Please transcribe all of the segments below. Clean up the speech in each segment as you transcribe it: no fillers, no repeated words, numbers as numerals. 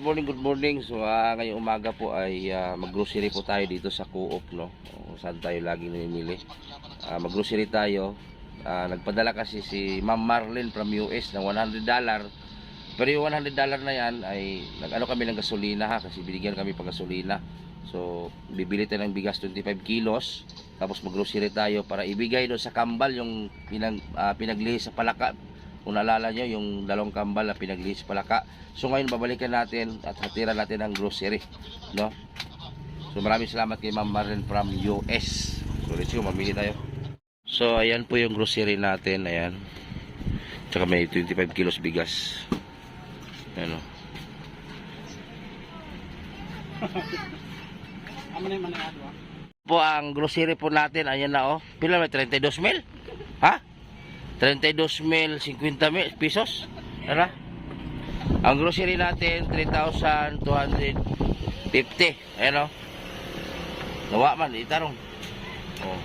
morning, good morning. So, ngayong umaga po ay mag-grocery po tayo dito sa Co-op, no? Saan tayo laging namimili. Mag-grocery tayo. Nagpadala kasi si Ma'am Marlene from US ng $100. Pero yung $100 na yan ay nag-ano kami ng gasolina ha, kasi binigyan kami pang gasolina. So, bibili tayo ng bigas 25 kilos. Tapos mag-grocery tayo para ibigay doon sa kambal yung pinaglihis sa palaka. Kung naalala nyo, yung dalawang kambal na pinaglihis sa palaka. So ngayon babalikan natin at hatiran natin ang grocery, no? So maraming salamat kay Ma'am Marlene from US. So let's go, mamili tayo. So ayan po yung grocery natin, ayan. Tsaka may 25 kilos bigas. Ayan o. Po ang grocery po natin, ayan na o. Pila may 32 mil? Ha? 32 mil, 50 mil pesos. Ano? Ang grocery natin 3,250. Ayan o. Nawa man, itarong. Oh.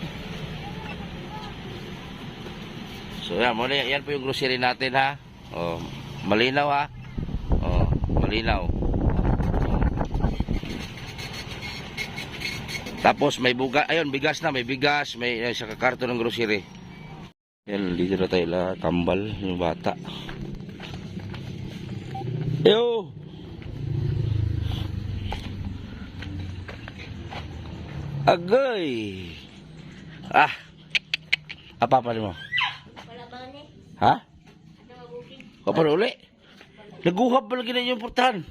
So yan, yan po yung grocery natin ha. Oh, malinaw ha. Oh, malinaw. Oh. Tapos may buga, ayun, bigas na, may bigas, may sa karton ng grocery. Yan, dito na tayo lahat, kambal yung bata. Yo! Agay! Apa pa rin mo? Ha? Kapag uli? Naguhap ba lagi na yung portahan?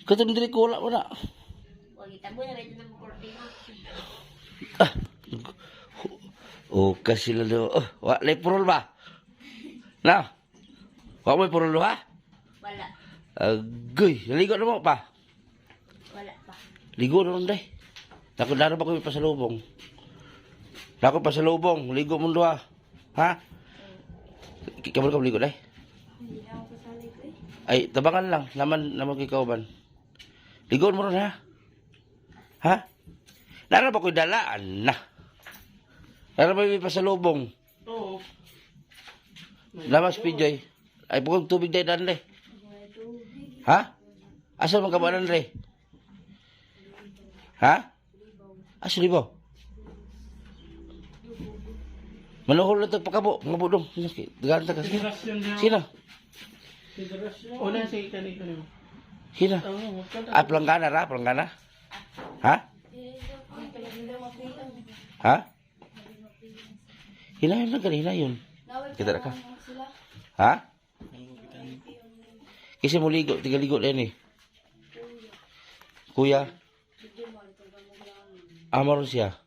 Katong diri ko wala mo na. Oh, kasi lalo. Wala purol ba? Na? Wala mo purol ha? Wala. Agay, naligo na mo pa? Wala pa. Ligo na rin day. Nakundaran pa kami pa sa lubong. Nako pa sa lubong, ligo mo doon ha? Kamu ka ligo day? Hindi ako kasali ko eh. Ay, tabangan lang. Naman kikauban. Ligo mo rin ha? Ha? Nara ba ko'y dalaan na? Nara ba may pasalubong? Oo. Lamas PJ. Ay, bukong tubig day dan le. Ha? Asa man ka ba dan le? Ha? Asa libo? Manuhol na ito pakabo. Mga budong. Dagan ta kasi. Sino? Una si kanito mo. Sino? Planggana ra, planggana. Ha? Ha? Hinayon lang kanina yun. Kita na ka. Ha? Kasi mo ligo, tiga-ligo na yun eh. Kuya. Amaron siya.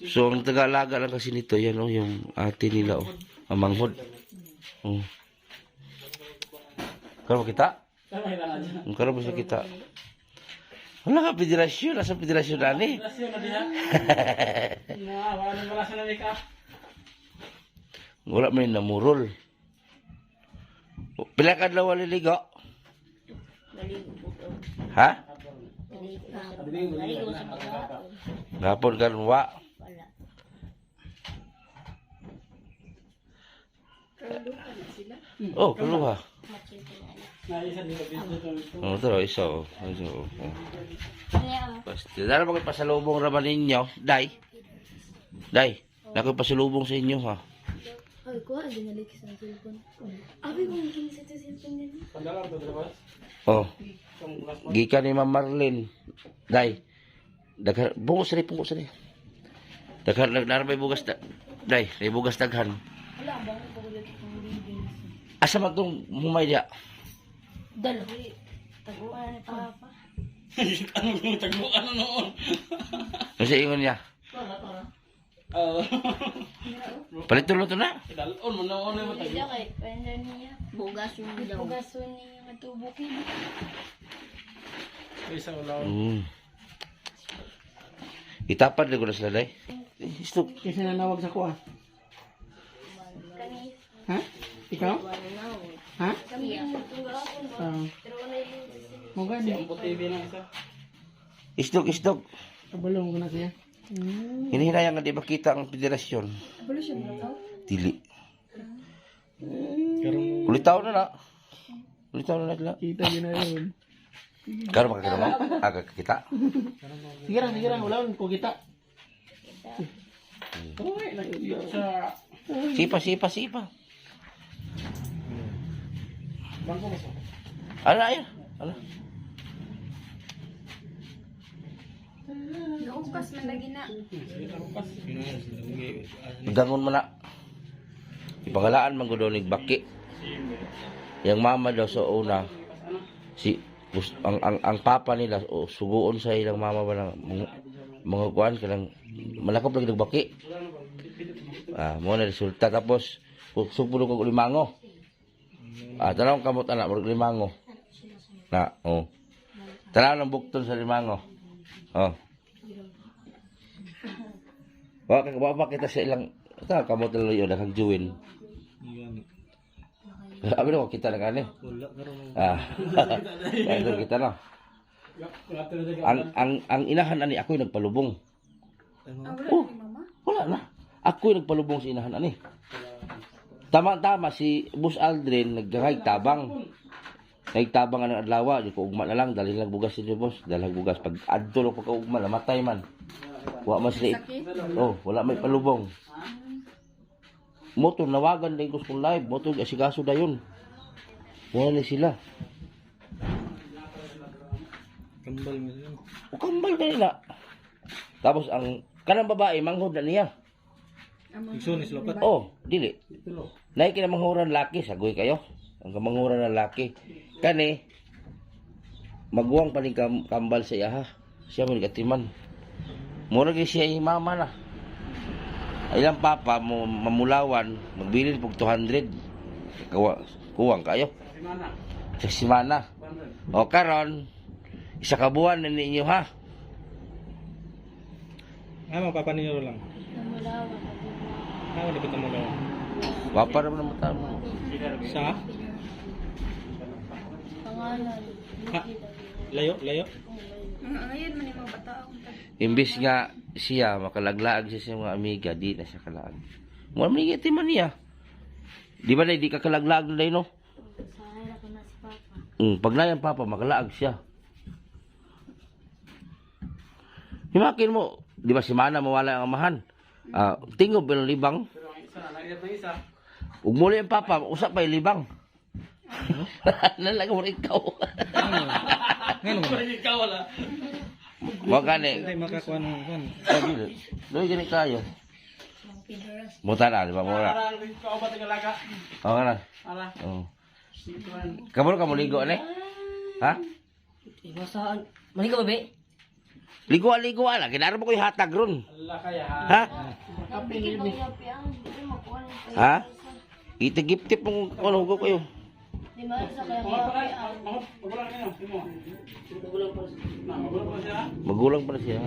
So, ang taga-alaga lang kasi nito, yan o, yung ate nila o. Ang manghod. Karoon kita? Karoon mo siya kita? Wala ka federasyon. Nasa federasyon na ni? Federasyon na diha. Wala nang wala sa nalika. Wala man yung namurol. Pila ka daw waliligo? Naligo po to. Ha? Naligo sa pagkakataon. Gapon ka rin wa? Wala. Oh, kaluha. Naisa dito dito. Oh, ito, isa o. Isa o. Kaya Basta, dala mo kayo pasalubong raman ninyo. Day. Day. Nakoy pasalubong sa inyo ha. ay ko ay dinalik sa cellphone. Abi ko naging sa cellphone din. Pandalar to diba? Oh. Gikan ni Ma'am Marlene. Day. Daghan bungos rin. Daghan may bugas da. Day, may bugas daghan. Wala ba ko pagulot ng readings. Asa man tong humay dia? Dalo. Taguan ni papa. Ano yung tagbuan na noon? Kasi ingon niya. Oo. Paliton mo to na. Dalon mo noon mo Hindi kay pwede niya. Bugasun niya. Bugasun niya matubukin. Isa wala. Itapad na ko na sila day. Stop. Kasi nanawag sa kuha. Kani. Ha? Ikaw? Wala na. Ha? Kami ang tunggalakon ba? Pero wala yung Mo gani. Ang TV na isa. Isdog. Kabalong ko na siya. Hinihinayang nga di makita ang federasyon. Abalo siya ba? Dili. Ulitaw na na. Ulitaw na sila. Kita yun na yun. Karo makakita mo? Kakakita. Sige lang. Wala ko kita. Uy, nag-iyak sa... Sipa. Bangko mo sa... Ano? Naupas man lagi na. Gangon mo na. Ipangalaan man ko daw ni Baki. Yang mama daw sa una, ang papa nila, suguon sa ilang mama ba ng mga kuan, kanang malakop lagi nagbaki. Mo na resulta. Tapos, supulo ko limango. Tanawang kamot anak, limango. Tanaw ng bukton sa limango. Wala kita sa ilang, kamot na yun, nakagjuwin. Abi na kita na kani. Ito kita na. Ang inahan ani ako yung nagpalubong. Wala na. Ako yung nagpalubong sa inahan ani. Tama si Boss Aldrin nagtabang. Nagtabang ang adlaw, di ko ugma na lang dali lang bugas si boss, dalag bugas pag adto ko ka ugma namatay man. Wa mas liit. Wala may palubong. Motor nawagan din ko sa live, motor asikaso dayon. Wala na sila. Kambal mo yun. Kambal kanila. Tapos ang kanang babae manghod na niya. Igso ni Slopat. Dili. Nay kinamanghuran laki, sagoy kayo. Ang kamanghuran ng laki. Kani maguwang pa ning kambal sa iya ha. Siya mo nagatiman. Mura gyud siya mama na. Ilang papa mo mamulawan, magbilin pag 200. Kuwang kayo. Sa simana. Karon, isa ka buwan na ninyo ha. Papa ninyo lang. Namulawan. Di ba tamulawan? Papa naman ang matama. Sa? Pangalan. Layo? Ngayon man yung mga bata akong Imbis nga siya makalaglaag siya sa mga amiga, di na siya kalaag. Mo man ni man niya. Di ba di ka kalaglaag na no? sanay na ko na si Papa. Pag na yung papa makalaag siya. Himakin mo, di ba si Mana mawala ang amahan? Tingob ng libang. Ug muli ang papa, usap pa yung libang. Nalaga mo ikaw. Ikaw wala. Wag gani. Ay, makakuha ng kan. Doy gani kayo. Muta na, di ba mo na? Ikaw ba tingalaga? Oo na. Ala. Kamu kamu ligo ani? Ha? Saan? Maligo ba, be? Ligo ala, kinaro mo ko yung hatag ron. Allah kaya Ha? Kapigil mo yapi ang hindi makuha ng Ha? Itigip-tip mong ano ko kayo. Di ba sa kaya yapi ang Magulang niyo. Sino? Magulang pa na siya.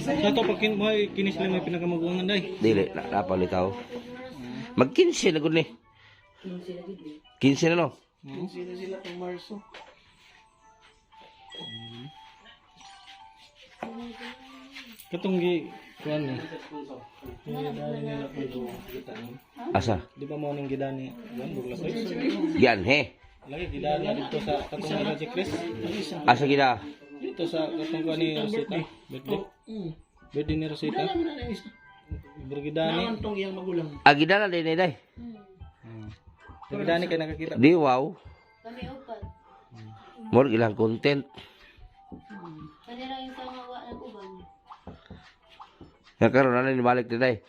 Sa to pag kinis lang may pinakamaguangan day. Dili, napalitaw. Mag-15 na gud ni. 15 na no? Sila pang Marso. Katunggi kuan ni. Asa? Di ba mo ning gidani? Yan bugla ko. Yan he. Lagi gidani dito sa katunggi na si Chris. Asa gina? Dito sa katunggi ni Rosita. Birthday. Birthday ni Rosita. Bergidani. Agida na din day. Bergidani kay nakakita. Di wow. kami upat. More ilang content. Kanila yung tangawa ng uban. Ya karon na ni balik day.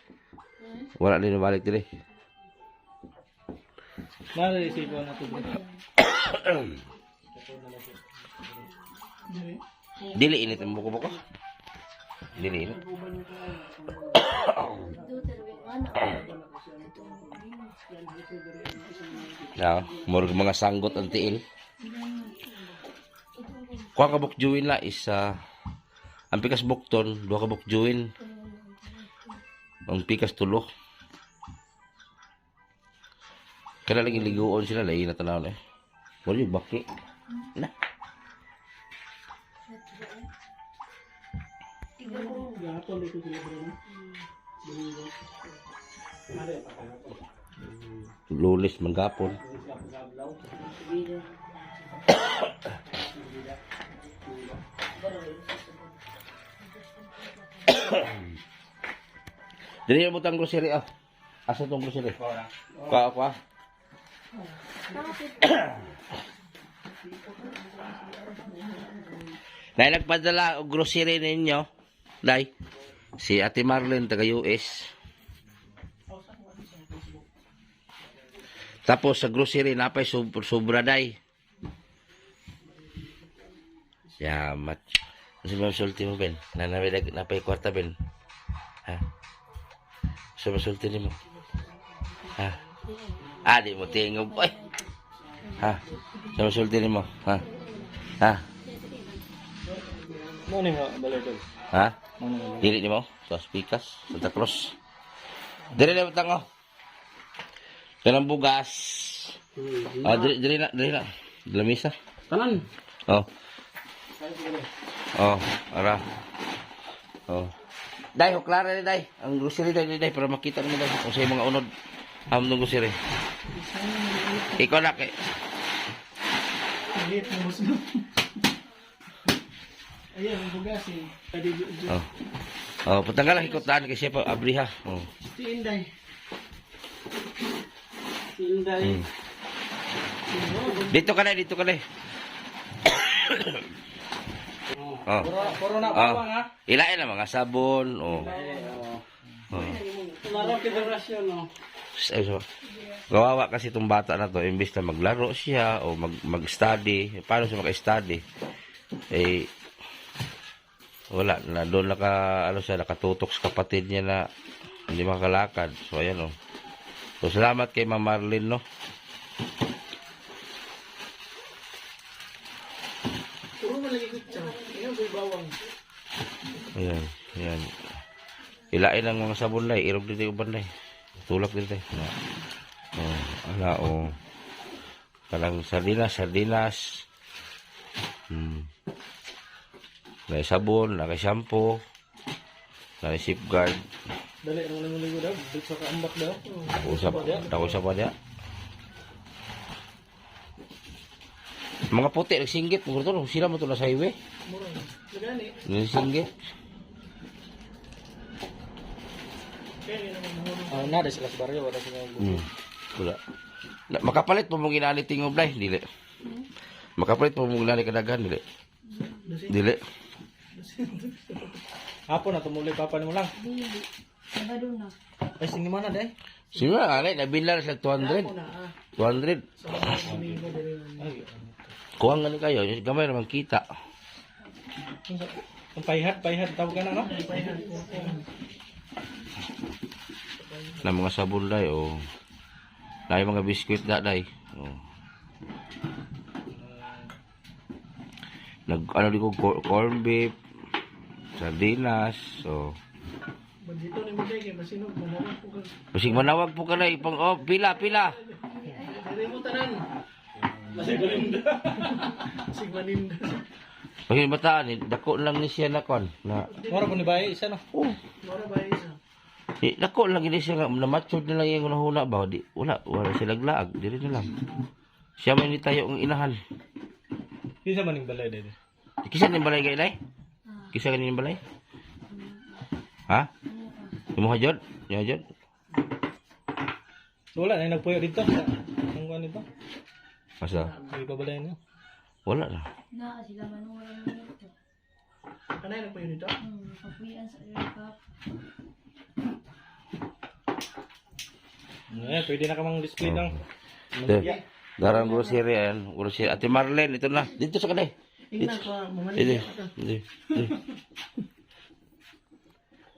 Wala din balik dire. Mari si ko na to. Dili init ang buko buko. Dili init. Duter wing anak. More mga sanggot ang tiil. Kuha ka bukjuin la is ang pikas bukton, duha ka bukjuin. Ang pikas tulo. Kaya lagi liguon sila, lahi na tanaw na eh. Wala yung baki. Na. Lunes, manggapon. Dili mo tang grocery ah. Asa tong grocery? Ka. Dahil nagpadala og grocery ninyo, dai. Si Ate Marlene taga US. Tapos sa grocery napay sobra dai. Yamat. Kasi masulti mo ben. Napay kwarta ben. Ha. So masulti nimo. Ha. Di mo tingog oy. Ha. So masulti nimo. Ha. Ha. Mo ni nga balay dol. Ha? Mo ni. Dili nimo. Sa Pikas, Santa Cruz. Dili na tango. Kanang bugas. Dili na. Lamisa. Tanan. Oh. Oh, ara. Oh. Dai, huklara ni dai. Ang grocery dai para makita mo dai kung sa mga unod. Ng grocery. Ikaw na kay. Ayan, ang bugas eh. Oh. Oh, patanggal ang ikotan kasi pa abriha. Oh. Si Inday. Si Inday. Dito ka na. Oh. Puro na bawang ha. Ilain na mga sabon. Oh. Oh. Laro federasyon no. Kawawa kasi itong bata na to, imbis na maglaro siya o mag-study. Paano siya mag-study? Eh, wala na. Doon nakatutok sa kapatid niya na hindi makakalakad. So, ayan o. So, salamat kay Ma'am Marlene, no? Puro malagikot siya. Ayan, may bawang. Ayan. Ilain ang mga sabon na, irog din yung banday. Tulak din tayo. Parang sardinas. May sabon, may shampoo, may safeguard. Dali, ano lang maligo daw? Dito sa kaambak daw? Nakusap pa niya. Mga puti, nagsinggit. Sila mo ito na sa highway. Mura. Nagani. Nagsinggit. Nada sila sa baryo. Wala sila. Wala. Makapalit po mong ginani tingob na dili. Makapalit po mong ginani kadagan, dili. Dili. Hapon na tumuli papa ni mo lang. Dili. Nagado na. Ay, sini mana day? Sino alay nabilar sa 200. 200. Ay, Kuha nga ni kayo, gamay naman kita. ang payhat tawag ka na no? Na mga sabon day o dahil mga biskuit day. Oh. Ano di ko corn beef, sardinas, so Dito ni mo day kay masinog manawag po ka. Masig manawag po ka na ipang pila. Dili mo tanan. Masig maninda. Masig maninda. Masig bataan dako lang ni siya na kon na. Mora po ni bayi isa no. Mura ba isa? Dako lang ni siya na matured na lang yung nahuna ba di wala sila laag diri na lang. Siya man ni tayo ang inahan. Kinsa man ning balay day? Kisa ni balay gay day? Kisa kanin balay? Ha? Imo hajod? Yo hajod? So, wala na nagpuyo dito. Ang kuan nito. Masa? May pabalay niyo. Wala na. Na sila manura na ito. Kanay nagpuyo dito? Kapuyan sa Erika. Pwede na ka mang display ng Darang grocery yan. Grocery. Ate Marlene, ito na. Dito sa kanay. Ingnan ko, Dito.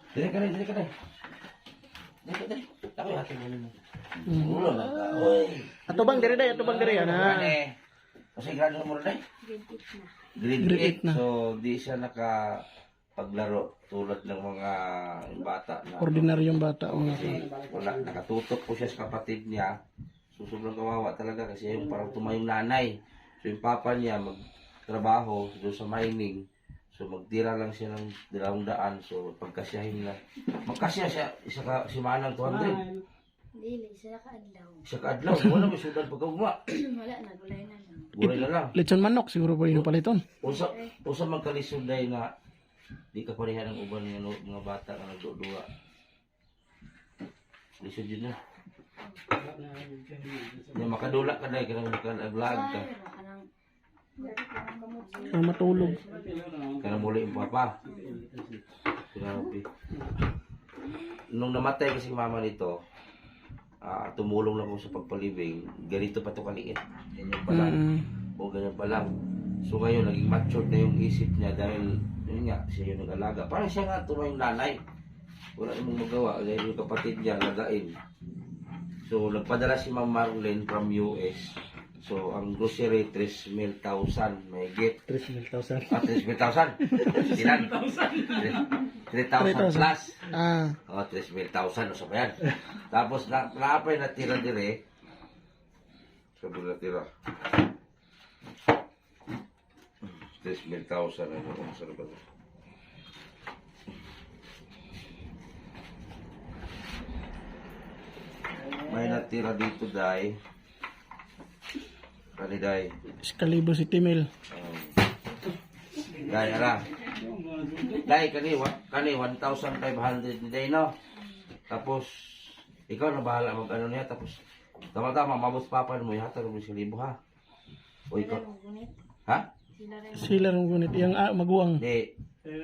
Dito ka na. Ako ate mo. Ulo na ka. Oy. Ato bang diri ana. Kasi grado mo rin. Grade 8 na. So, di siya paglaro tulad ng mga bata na Ordinaryong bata o kasi wala, nakatutok po siya sa kapatid niya. So, sobrang kawawa talaga kasi yung parang tumayong nanay. So, yung papa niya magtrabaho doon sa mining. So, magtira lang siya ng 200. So, pagkasyahin na. Magkasya siya, si Manang 200. Dili, sila ka adlaw. Isa ka adlaw, wala may sudan pagkaguma. Wala na, gulay na. Gulay na lang. Lechon manok siguro po yung paliton. Usa magkalisod day na di ka pareha ng uban ng mga bata nga nagdudua. Lisod yun na. Yung makadula ka day, kanang makadaglag ka. Para matulog. Kanang muli yung papa. Grabe. Nung namatay kasi mama nito, tumulong lang ako sa pagpalibing. Ganito pa to kaliit. Ganyan pa lang. O ganyan pa lang. So ngayon, naging matured na yung isip niya dahil, yun nga, siya yung nag-alaga. Parang siya nga ito yung nanay. Wala namang magawa. Dahil yung kapatid niya, lagain. So, nagpadala si Ma'am Marlene from US. So, ang grocery, 3,000. May get. 3,000. 3,000. Silan? 3,000 plus. Ah. 3,000. Ano sa yan? Tapos, naapay natira dire. Sabi natira. 3,000. Ano sa ba? May natira dito, Day. Kani, Day. Excalibur City Mill. Day, ara. Day, kani 1,500 ni Day, no? Tapos, ikaw na bahala mag-ano niya. Tapos, tama-tama, mabot papan mo. Ihatag mo 1,000, ha? O ikaw? Ha? Sila rin gunit. Yung maguwang. Hindi.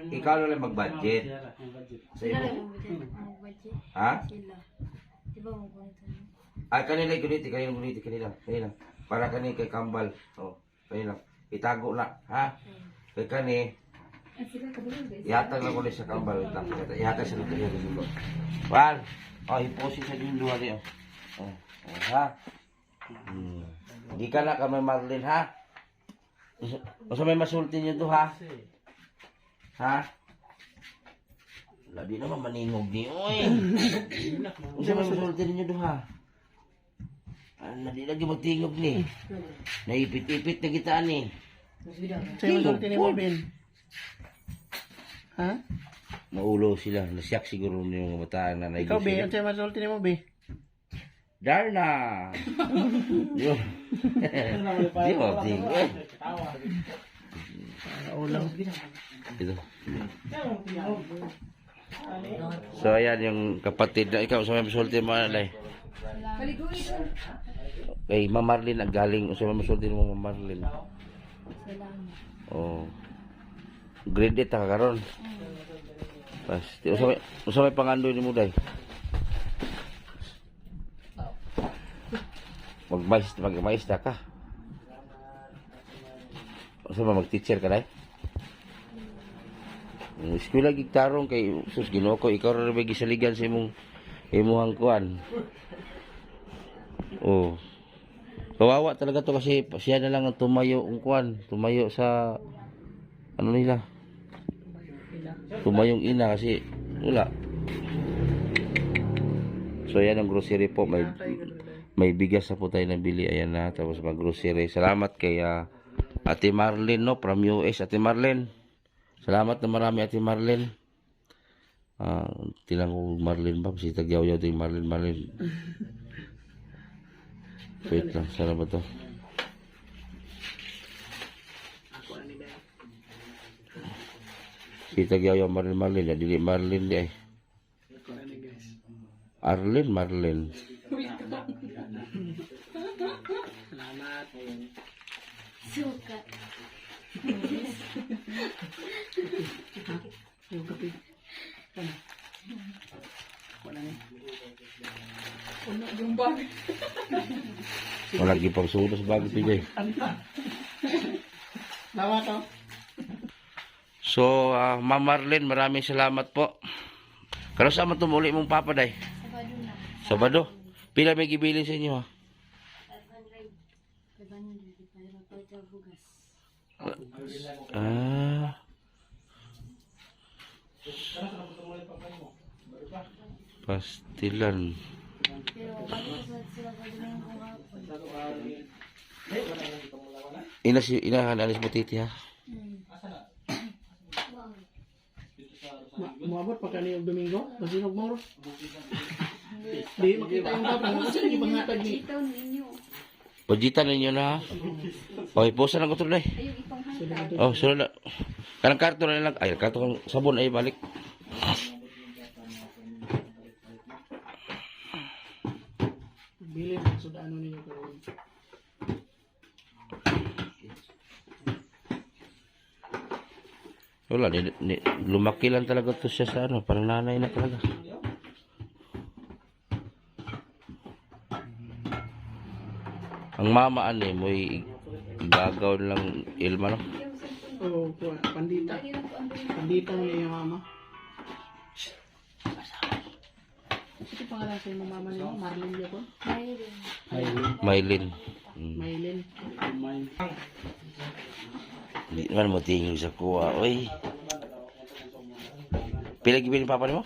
Ikaw na lang mag-budget. Sa iyo. Ha? Ay, kanila kanila. Para kani kay Kambal. Oh, kanila. Itago na, ha? Kay kani. Ihatag lang ulit sa Kambal. Ihatag sa luto niya. Wal. Oh, hiposi sa dulo ali. Oh, ha? Di ka na kami Marlene, ha? O sa may masulti niyo to, ha? Ha? Labi naman maningog ni, oy. O sa may masulti niyo to, ha? Di lagi magtingog ni. Naipit-ipit na kita ni. Sa'yo masulti ni Mobin. Ha? Naulo sila. Nasyak siguro yung mataan na Ikaw, Be. sila. Ang sa'yo masulti ni Mobin. Darna! Yo. Yo, tingog. Ulang. Ito. So, ayan yung kapatid na ikaw sa may masulti mo, alay. Kay Ma'am Marlene ang galing sa may masulti mo, Ma'am Marlene. Oh. Grade 8 ka karon. Pas, usa may pangandoy ni mo day. Magmaista ka. Usa ba mag-teacher ka day? Eskwela gigtarong kay sus Ginoo ko ikaw ra ba gisaligan sa imong kuan. Oh. Kawawa talaga to kasi siya na lang ang tumayo ang kuan, tumayo sa ano nila. Tumayong ina kasi wala. So yan ang grocery po, may bigas na po tayo nabili, ayan na, tapos mag grocery. Salamat kay Ate Marlene, no, from US. Ate Marlene, salamat na marami, Ate Marlene. Tilang ko Marlene ba? Si tagyaw-yaw ito yung Marlene. Wait lang, sana ba ito? Si tagyaw-yaw Marlene. Dili Marlene di ay. Marlene. Salamat. Suka. Yung kape. Wala na. Wala gipang sulo sa bagay pijay. Lawa to. So, Ma'am Marlene, maraming salamat po. Kano sa man tumuli mong papaday? Sabado na. Sabado? Pila may gibilin sa inyo, ha? 500 bugas. Pastilan. Pero bago sila sa Domingo hapon. Inahan alis mo titi, ha? Muabot pa kanina yung Domingo? Masinog mo? Di makita yung kapang. Kasi hindi panghatag ni. Ito ninyo. Pajitan ninyo na, ha? Oy, posa lang ko to, day. Oh, sunod na. Kanang karton na lang. Ay, karton ng sabon ay balik. Bili na so ano niyo karon. Wala, lumaki lang talaga to siya sa ano, parang nanay na talaga. Ang mama ani mo gagaw lang ilma no. Oh, pandita. Pandita niya yung mama. Ito pangalan sa imong mama niyo, Marlin niya po. Maylin. Maylin. Hindi naman mo tingin sa kuha. Oy. Pila gibin ni papa nimo?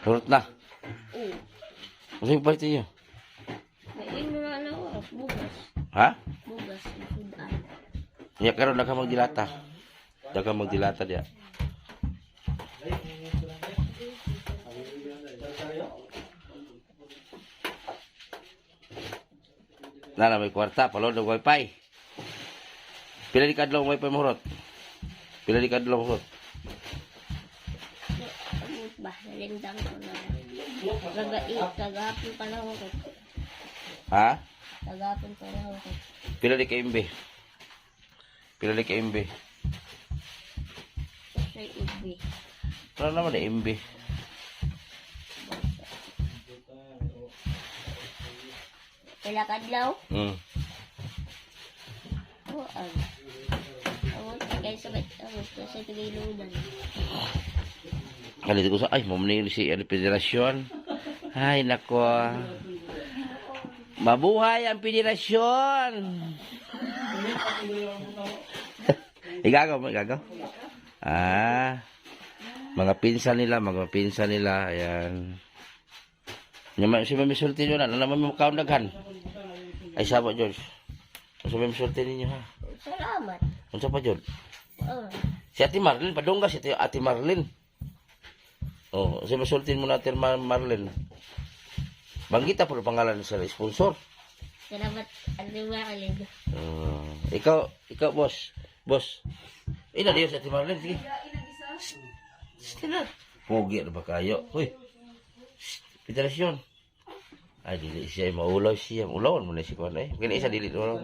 Turot na. Oo. Ano yung palit niyo? May ino na ano, bugas. Ha? Bugas, sudan. Ya karon na ka magdilata. Daga magdilata dia. Nana may kwarta, palod ng wifi. Pila di kadlaw ang wifi mo horot? Pila di kadlaw mo horot? Abot ba, nalindang ko na. Kagahapon pa lang ako. Ha? Kagahapon pa lang ako. Pila di ka imbe? Pila di ka imbe? Sa ubi. Ano naman na imbe? Kailan kadlaw? Oo, Awot, kaya sabay, awot, sa Tigiludan. Kali ko sa ay mamnil si federasyon. Ay nako. Mabuhay ang federasyon. Igagaw mo, igagaw. Mga pinsan nila, ayan. Naman si Mami Sulti nyo na naman mo kaon daghan. Ay sabo George. Sa Mami Sulti ninyo ha. Salamat. Unsa pa George? Oo. Si Ate Marlene padungga si Ate Marlene. Oh, si masultin mo natin Marlene. Banggita po pangalan sa sponsor. Salamat, Ate Marlene. Ikaw boss. Boss. Ina diyo sa Ate Marlene sige. Sila. Pogi na ba kayo? Hoy. Federasyon. Ay, dili siya maulaw siya. Ulawan mo na si Kwan eh. Kaya isa dili ulaw.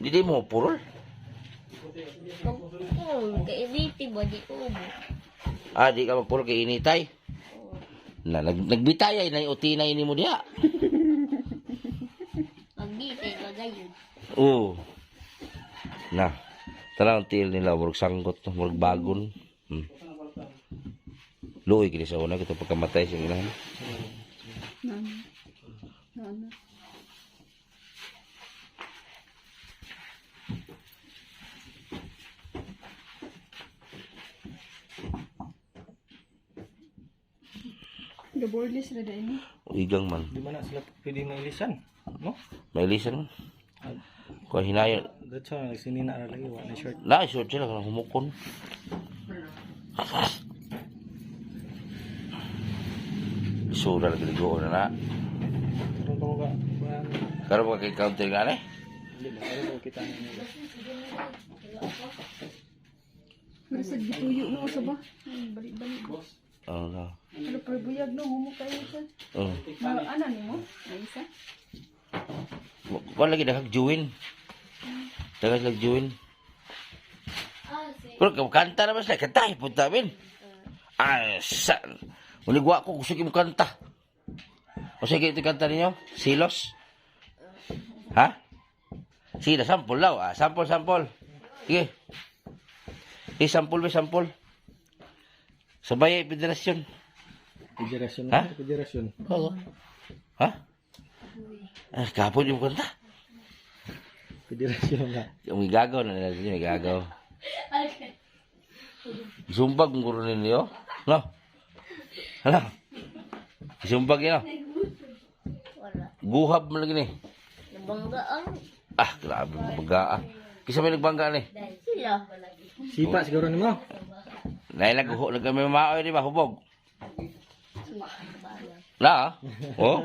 Dili mo purol. Kung kainiti ba, di ubo. Di ka magpurol kay initay. Nagbitay ay na utinay ni mo diha. Magditay, magayon. Oo. Na. Tanang tiil nila murag sanggot, murag bagon. Luoy kini sa una kita pagkamatay sa ilahan. Gaborless na dahil. Igang man. Di man na sila pwede mailisan, no? May lisan man. Kung hinaya. That's why nagsinina na lagi wa na short. Na, short sila kanang humukon. Isura lagi ligoon na na. Karon pa mo ka. Karon pa kay counter nga na eh. Hindi ba karon kita nila. Nasa gituyo na sa ba? Balik-balik. Oo na. Pero parbuyag no, humo kayo siya. Oo. Ano ni mo? May isa? Kung lagi nakag-join. Nakag-join. Pero kanta naman sila. Kanta, punta min. Saan? Maligwa ko, gusto mo kanta. O sige, ito kanta ninyo? Silos? Ha? Sige, sample daw. Sample. Sige. Sample. Sabay, federasyon. Federasyon Ha? na, federasyon. Oo. Ha? Kapon yung kanta. Federasyon na. Yung igagaw na natin yung igagaw. Sumbag ang guro ninyo. No? Ano? Sumbag yun. Wala. Guhab mo lagi ni. Nabanggaan. Grabe bangga. Kisa may nagbangga ni. Sila. Sipa siguro nimo. Nay nagkami maoy di ba hubog. Na? Oh,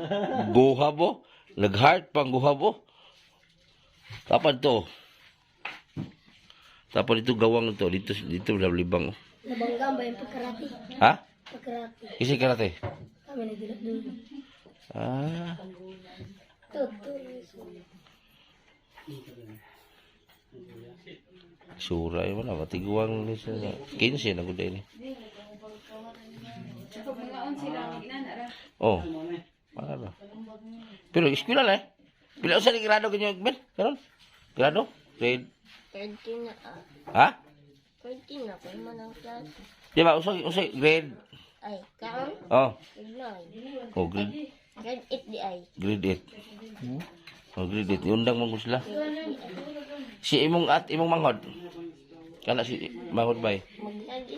guhab mo. Nag-heart pang guhab oh. Kapan to? Tapos dito gawang to, dito libang. Nabangga ba yung pagkarati? Ha? Pagkarati. Kasi karate. Kami nagdala dulu. Ah, sura yun wala, matiguang ni sa 15 na gud ni. Oh. Para. Pero eskwela na eh. Pila usa ni grado ganyo ben? Karon? Grado? Grade 13 na. ha? 13 na. Kaya man ang klase. Di ba usay grade? Ay, kaon? Oh. Grade 9. Oh, grade Grade 8 di ay. grade 8. Oh, grade 8. Undang mo sila. Si imong manghod. Kana si manghod bay. Mag-grade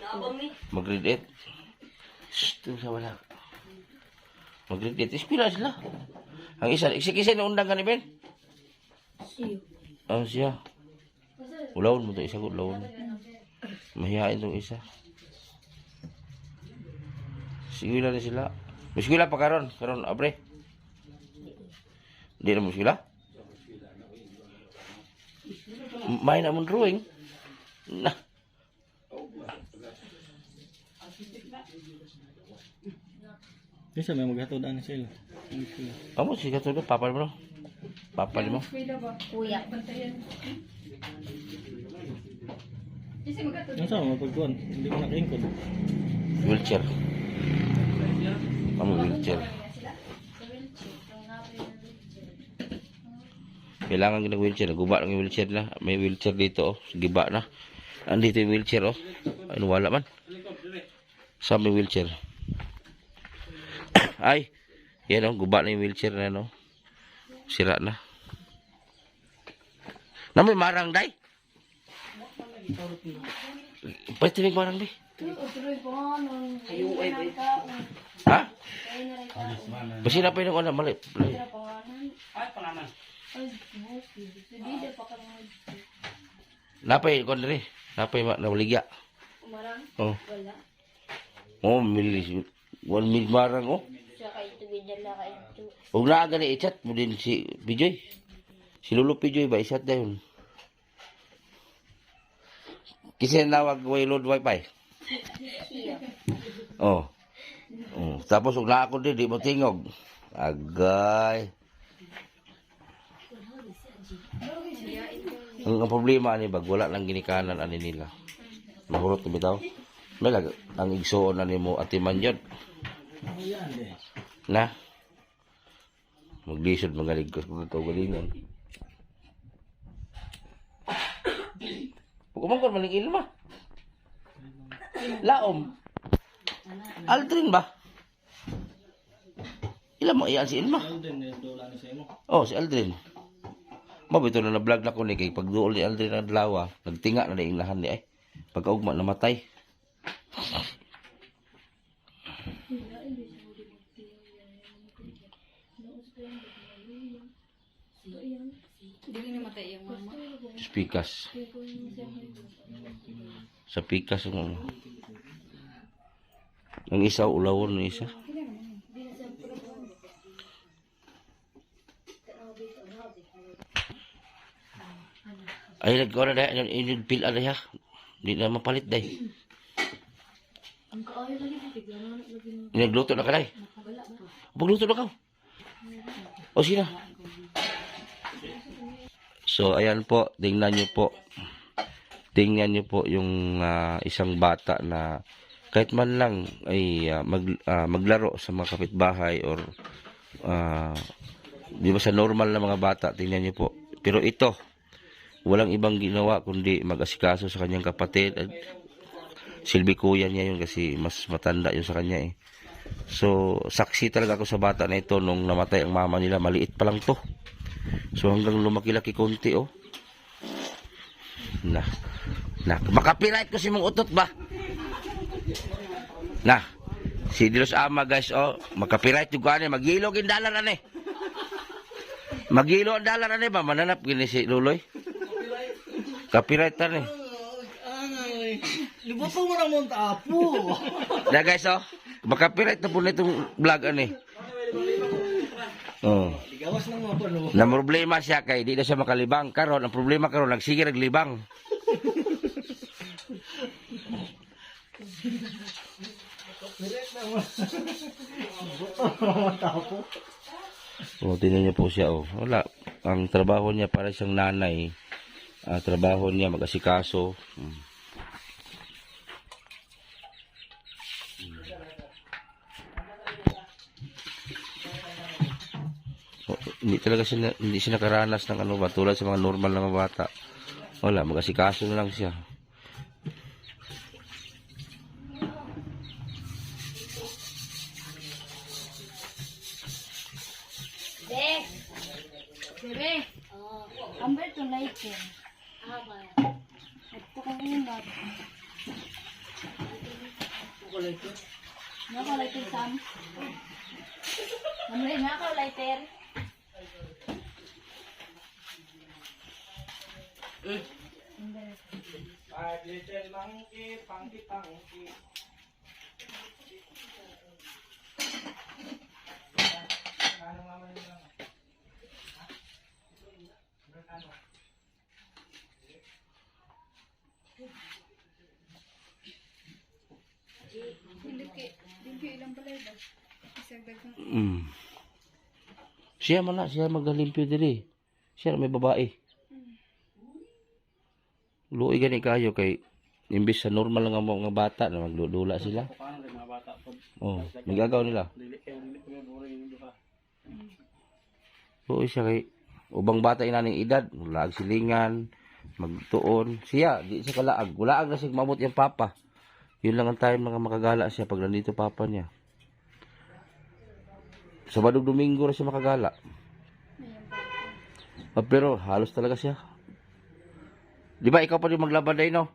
8. Mag-grade 8. Shh, ito sa wala. Mag-grade 8. Ispila sila. Ang isa, ikisi na undang ka ni Ben. Siyo. Oh, siya. Ulawon mo to isa ko, ulawon. Mahihain tong isa. Sigila na sila. Muskila pa karon abre. Di na muskila. Main na mong drawing. Nah. Bisa may maghatod ani sila. Kamu sih kata tu papa mo. Papa mo. Kuya. Ang sama pagkuan, hindi ko nakaingkod. Wheelchair. Kamu wheelchair. Kailangan ng wheelchair. Guba ng wheelchair na. May wheelchair dito oh. Giba na. Andito yung wheelchair oh. Ano wala man. Sa may wheelchair. Ay. Yan oh. Guba na yung wheelchair na no. Sira na. Na may marang day. Pwede may marang day. Ha? Basi na pa yun ako na mali. Napay ko diri. Napay nawaligya. Oh. Oh, milis. 1 mil marang oh. Sa kay tubig dala kay tu. Ug naa gani i-chat mo din si Pijoy. Si Lolo Pijoy ba i-chat dayon. Kasi nawag way load wifi. Oh. Oh, tapos ug naa ko di mo tingog. Agay. Ang problema ni bag wala lang ginikanan ani nila. Mahurot ko bitaw. May lag ang igsuon na nimo atiman yun. Na. Maglisod magalig ko ito galingan. Pagkumangkon maling ilma. Laom. Aldrin ba? Ilan mo iyan si Ilma? Aldrin dola ni sa imo. Oh, si Aldrin. Mabito na na-vlog na ko ni kay pagduol ni Aldrin ang dalawa, nagtinga na daing lahan ni ay. Pagkaugma namatay. Pikas. Sa pikas ang isa ulawon ng isa. Ay nagkaw na dahil inigpil ala ya. Hindi na mapalit dahil. Ang kaayo lagi bigla na lagi. Nagluto na ka dahil. Pagluto na ka. O sina. So ayan po, tingnan nyo po. Tingnan nyo po yung isang bata na kahit man lang ay maglaro sa mga kapitbahay or di ba sa normal na mga bata, tingnan nyo po. Pero ito, walang ibang ginawa kundi mag-asikaso sa kanyang kapatid. Silbi kuya niya yun kasi mas matanda yun sa kanya eh. So, saksi talaga ako sa bata na ito nung namatay ang mama nila. Maliit pa lang to. So, hanggang lumaki-laki konti oh. Makapirait ko si mong utot ba? Si Dilos Ama guys oh. Makapirait yung kanya. Mag-ilog yung dollar ane. Mag-ilo ang dollar ane ba? Mananap gini si Luloy. Copyright ta ni. Libo pa mo na mong tapo. Na guys oh. Maka-copyright na po na itong vlog ani. Oh. Gawas lang mga pano. Na problema siya kay di na siya makalibang. Karon ang problema karon nagsige naglibang. Oh, tingnan niyo po siya oh. Wala. Ang trabaho niya para siyang nanay. Trabaho niya mag-asikaso. Oh, hindi siya nakaranas ng ano ba tulad sa mga normal na mga bata. Wala, mag-asikaso na lang siya. Bek. Bebe, Ambil to lighter. Ito kang inat. Naka lighter Sam. Ambil naka lighter. Siya man na, siya maglimpyo diri. Siya may babae. Luoy gani kayo kay imbis sa normal nga mga bata na magdudula sila. Paano rin mga bata po? Oh, nagagaw nila. Dili ko may boring yung duha. Luoy siya kay ubang bata inaning edad, laag silingan, magtuon. Siya, di siya kalaag. Walaag na siya mamot yung papa. Yun lang ang time mga makagala siya pag nandito papa niya. Sabado Domingo na siya makagala. Pero halos talaga siya. Di ba ikaw pa rin maglaba day no?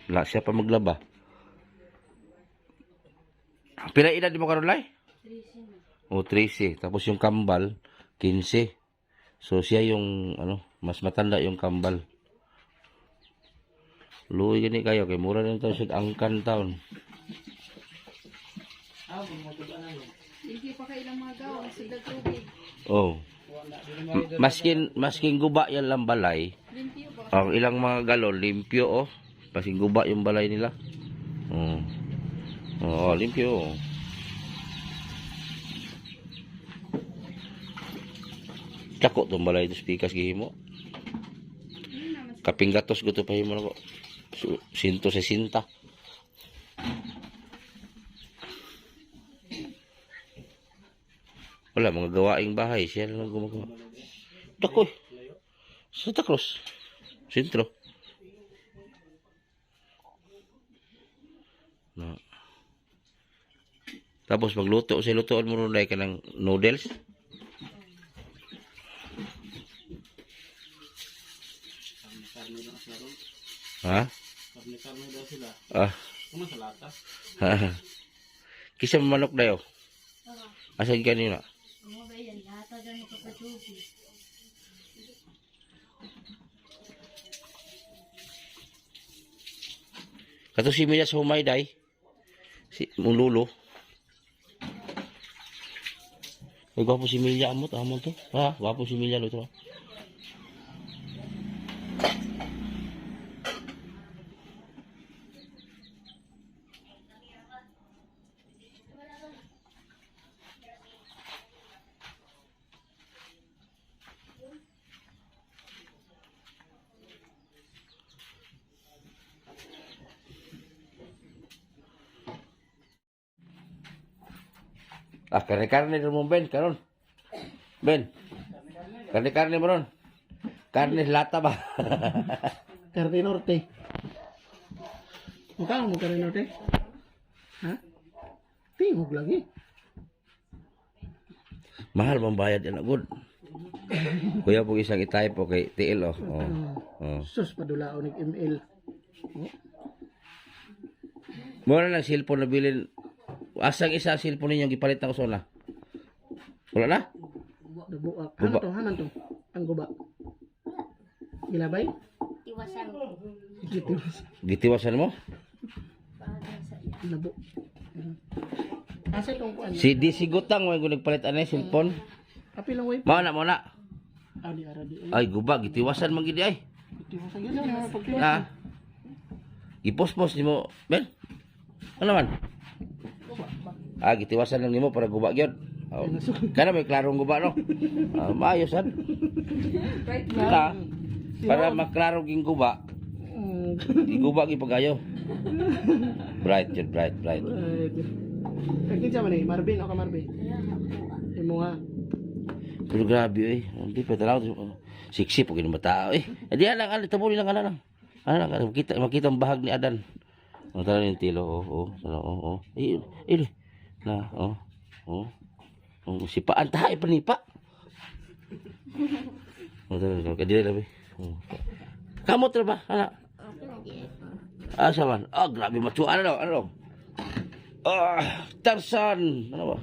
Wala siya pa maglaba. Pila edad di mo karon lay? 13 na. O 13. Tapos yung kambal 15. So siya yung ano, mas matanda yung kambal. Luoy gani kayo kay mura rin tayo siya angkan taon. hindi pa kailang mga gawang sila tubig. Oh. Maskin guba yan lang balay. Limpyo ba? Ang ilang mga galon limpyo oh. Maskin guba yung balay nila. Oh. Oh, limpyo. Oh. Cako tong balay dos pikas gihimo. Kaping gatos gusto pa himo nako. 160. Wala mga gawaing bahay siya lang gumagawa. Dakoy. Santa Cruz. Sentro. No. Tapos magluto sa lutoan mo ron ka ng noodles. Ha? Karne daw sila. Ah. Kuma sa lata. Kisa manok dayo. Asan kanina? Ano ba yan? Lahat na dyan ipapatubi. Kato si Mila sa humay day. Si Mululo. Ay, gwapo si Mila amot to. Ha? Gwapo si Mila lo to. Karne-karne rin mo, Ben, karon. Ben, karne-karne mo ron. Karne lata ba? Karne Norte. Magkano mo Karne Norte? Ha? Tingog lagi. Mahal bang bayad yan, good. Kuya po isang itype po kay TL, oh. Oh. Sus, padulaon ng ML. Mura ng cellphone na bilin. Asang isa cellphone ninyo gipalit na ko na. Wala na? Nabuak. Guba. Haman to. Ang guba. Gilabay? Iwasan. Gitiwas. Gitiwasan mo? Nabu. Asa itong kuan? Si DC Gutang mo yung nagpalit anay cellphone. Happy lang way. Mao na. Adi ara di. Ay guba gitiwasan man gid ay. Ito sa gila na pagtiwas. Ha? Ipos-pos nimo, Ben. Ano man? Gitiwasan lang nimo para guba gyud. Oh. Kana may klarong guba no. Maayos sad. Na. Para maklaro ging guba. Iguba gi pagayo. Bright yun, bright. Kinsa man ni Marvin o ka Marvin? Imo nga. Pero grabe eh. Hindi pa talaw. Siksi po ganun matao eh. Di lang, tabuli lang. Makita ang bahag ni Adan. Ang tala yung tilo. Oo. Na, sipaan tayo panipa. Kadili lang eh. Kamot na ba, anak? Asa man? Grabe matuan ano? Tarzan. Ano ba?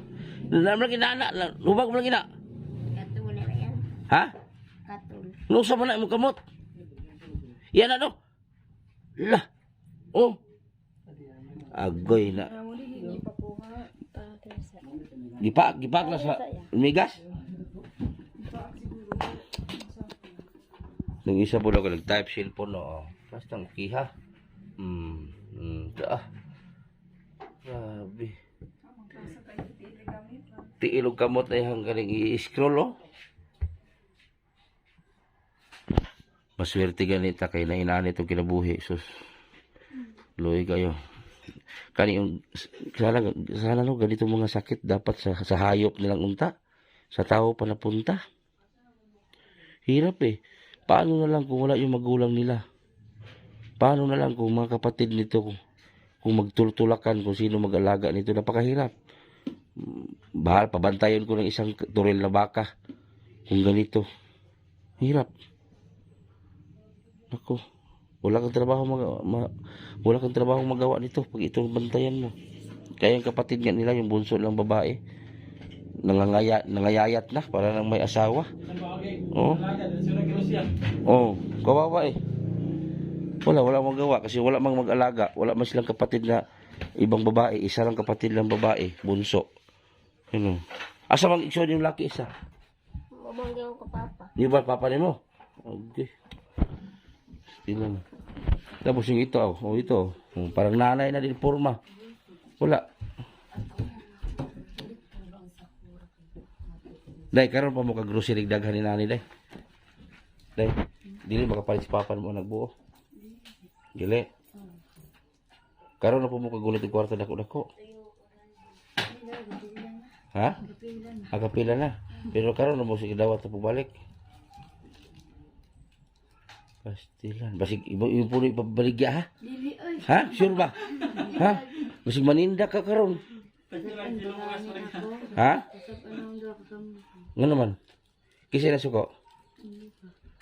Naman lagi na anak. Lubag mo lagi na. Katul na yan. Ha? Katul. Nung sa mana mo kamot? Yan ano? Lah. Oh. Agoy na. Gipak na sa migas. Nung isa po ako nag-type cellphone no. Basta kiha. Grabe. Tiilog kamot ay hanggang i-scroll oh. Maswerte ganita kay nainaan itong kinabuhi. Sus. Luy kayo. Kani yung sana no ganito mga sakit dapat sa hayop nilang unta. Sa tao pa napunta. Hirap eh. Paano na lang kung wala yung magulang nila? Paano na lang kung mga kapatid nito kung magtultulakan kung sino mag-alaga nito? Napakahirap. Bahal, pabantayan ko ng isang turil na baka kung ganito. Hirap. Ako, wala kang trabaho magawa nito pag itong bantayan mo. Kaya yung kapatid nga nila, yung bunso lang babae, nangayayat na para nang may asawa. Kawawa eh. Wala magawa kasi wala mang mag-alaga. Wala man silang kapatid na ibang babae. Isa lang kapatid lang babae, bunso. Asa mang iksyon yung laki isa? Mabanggaw ko papa. Di ba papa nimo? Okay. Stilan. Tapos yung ito, ito. Parang nanay na din forma. Wala. Day, karon pa mo ka-grocery daghan ni nani day. Day, dili makapalit si papa mo nagbuo. Dili. Karon na po mo kagulit yung kwarto dako-dako. Ha? Agapila na. Pero karon na mo sige dawat na pabalik. Pastilan. Basig ibo puno ipabaligya ha? Dili ay. Ha? Sure ba? Ha? Basig maninda ka karon. Ha? Nga naman. Kisay na suko?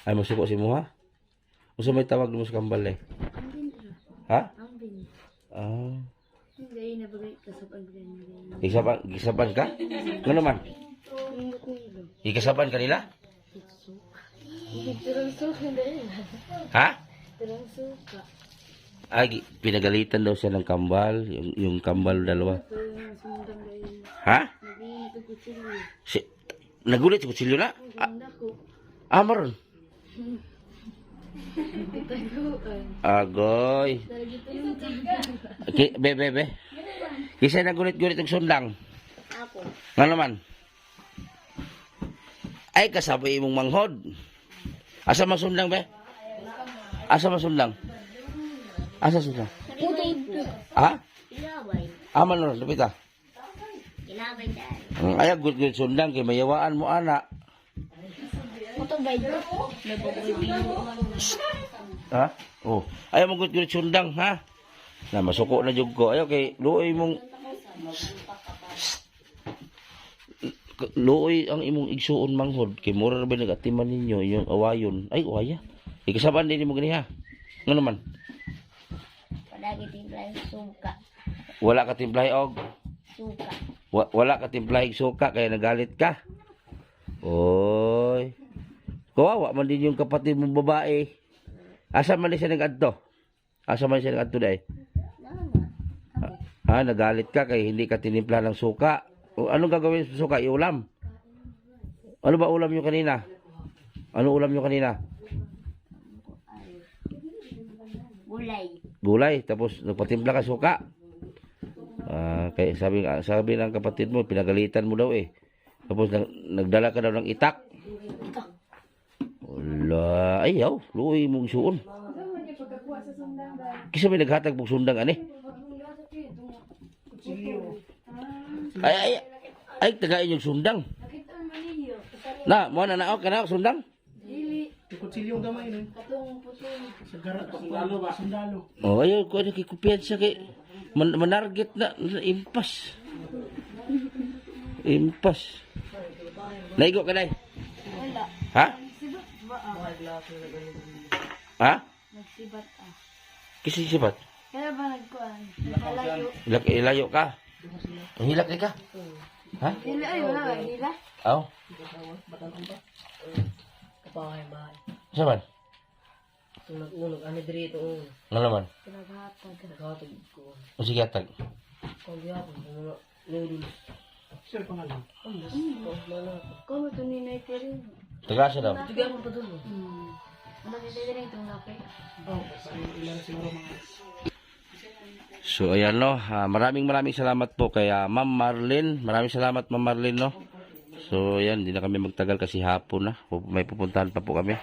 Ay masuko si mo ha? Usa may tawag mo sa kambal eh. Ha? Hindi na bagay kasapan Gisaban ka? Nga naman. Ikasaban ka nila? Turang suka dahil. Ha? Turang suka. Ay, pinagalitan daw siya ng kambal. Yung kambal dalawa. Ha? Nagulit si kutsilyo na? Maron. Agoy. Be. Kisay nagulit-gulit ang sundang. Ako. Nga naman. Ay, kasabay mong manghod. Asa masundang, be? Asa masundang? Asa sundang? Ha? Kilabay. Aman ron, lapit ah. Kilabay dahil. Ay, good sundang, kay mayawaan mo, anak. Ito ba ito? Ha? Oh. Ayaw mo good sundang, ha? Na, masuko na jug ko. Ayaw, kay luoy mong... Luoy ang imong igsuon manghod. Kay mura na ba nag-atiman ninyo, yung awayon. Ay, waya. Ikasaban din mo gani, ha? Nga naman? Padagi timplay suka. Wala ka timplay og? Suka. Wala ka timplay suka, kaya nagalit ka? Oy. Kawawa man din yung kapatid mong babae. Asa man siya nag-adto? Asa man siya nag-adto dahi? Nagalit ka kay hindi ka tinimpla ng suka. O, anong gagawin sa suka? Iulam? Ano ba ulam nyo kanina? Ano ulam nyo kanina? Gulay. Gulay, tapos nagpatimpla ka suka. Kaya sabi ng kapatid mo, pinagalitan mo daw eh. Tapos nagdala ka daw ng itak. Wala, ayaw, luoy mong suon. Kisa may naghatag mong sundang ani. Ay, tagain yung sundang. Na, mo na naok ka na sundang? Kutsilyong gamay na. Sa garat, sundalo ba? Sundalo. Oh, ayaw ko nakikupian siya kay manarget na impas. Impas. Naigo ka na. Wala. Ha? Nagsibat ba Ha? Nagsibat Kisi sibat? Kaya ba nagkuhan? Nagpalayo. Ilayo ka. Ang hilak ka. Ha? Hila ay wala ba? Hila? Aw. Bahay-bahay. Sa man? Unag-unag, ano dito un. Ano naman? Pinaghatag. Naghatag ko. O sige atag. Kung gihapon, mga noodles. Sir, pangalan. Kung ito ni Naiter yun. Taga siya daw. Tigyan mo pa doon. Ano ni Naiter yung itong lapay? Ilan siguro mga... So ayan no, maraming salamat po kay Ma'am Marlene. Maraming salamat Ma'am Marlene no. So ayan, hindi na kami magtagal kasi hapon na. May pupuntahan pa po kami.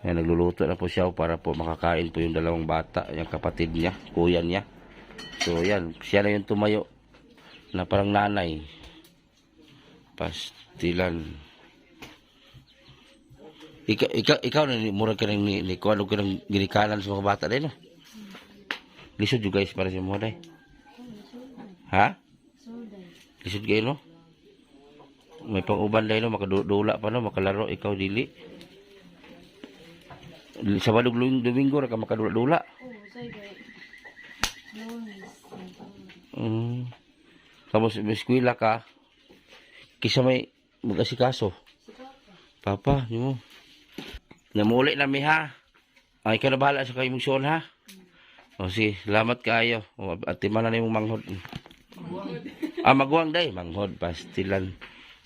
Ayan, nagluluto na po siya para po makakain po yung dalawang bata, yung kapatid niya, kuya niya. So ayan, siya na yung tumayo na parang nanay. Pastilan. Ikaw na murag ka ng kuano ka ng ginikanan sa mga bata din no. Lisod juga guys para sa mo day. Ha? Lisod kayo no? May pang-uban day no, makadula pa no, makalaro ikaw dili. Sabado Domingo ra ka makadula-dula. Sige. Tapos may eskwela ka. Kisa may mag-asikaso. Papa, mo. Namuli na mi ha. Ay ka na bahala sa kayo mong ha. O si, salamat kayo. At timana na yung manghod. Magwang day. Manghod, pastilan.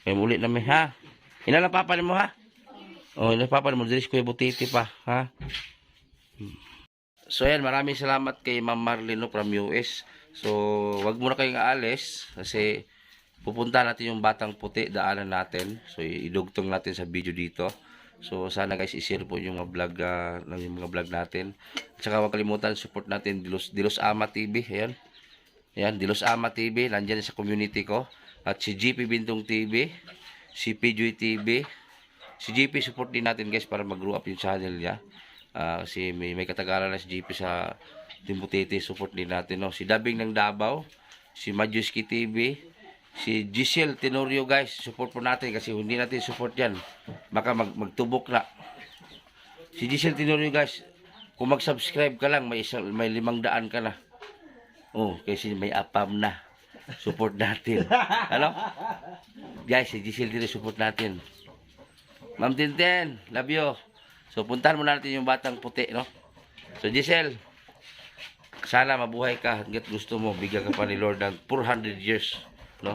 Kaya muli na mi ha. Inala papa mo ha. O, inala papa mo. Diris ko yung butiti pa ha. So yan, maraming salamat kay Ma'am Marlene no, from US. So, wag muna kayong aalis. Kasi pupunta natin yung Batang Puti. Daanan natin. So, idugtong natin sa video dito. So sana guys i-share po yung mga vlog natin. At saka huwag kalimutan support natin Dilos Ama TV. Ayan. Ayan, Dilos Ama TV nandiyan sa community ko. At si GP Bintong TV, si PJoy TV. Si GP support din natin guys para mag-grow up yung channel niya. Kasi may katagalan na si GP sa Timbutete, support din natin no. Si Dabing ng Davao, si Majuski TV, si Giselle Tenorio guys, support po natin kasi hindi natin support yan baka magtubok na. Si Giselle Tenorio guys, kung mag-subscribe ka lang may 500 ka na. Oh, kasi may apam na. Support natin. Ano? Guys, si Giselle Tenorio support natin. Ma'am Tintin, love you. So puntahan mo natin yung Batang Puti no. So Giselle, sana mabuhay ka hangga't gusto mo, bigyan ka pa ni Lord ng 400 years. No?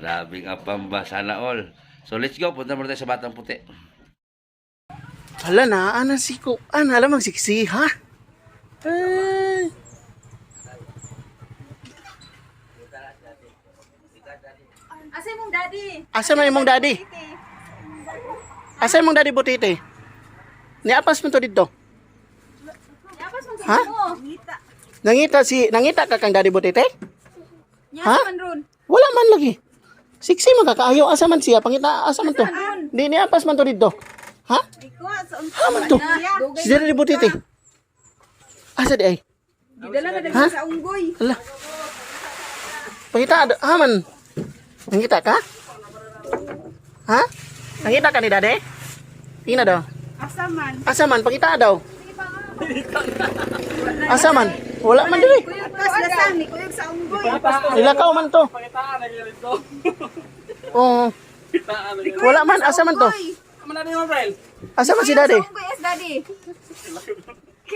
Labing apamba, sana all. So let's go, punta muna tayo sa Batang Puti. Hala na, anan si ko. Alam magsiksi, ha? Ay. Asa mong daddy? Asa man imong daddy? Asa imong daddy butite? Niapas mo to dito. Yapas mong Ha? mo. Ngita. Nangita ka kang daddy butite? Nya Ha? man ron. Wala man lagi. Siksi man kakaayo, asa man siya? Pangita, asa man to? Di niapas man to dito. Ha? Iko sa Ha man to? Si daddy butite. Asa di ay? Gidala na Ha? sa unggoy. Hala. Pangita, ha man? Nangita ka? Ha? Nangita ka ni daddy? Tingnan daw. Asa man? Asa man? Pangita daw. Asa man? Wala man diri. Kuyog kas lasang ni kuyog sa unggoy. Ilakaw man to. Oo. Wala man. Asa man to? Asa man si daddy? Unggoy as daddy.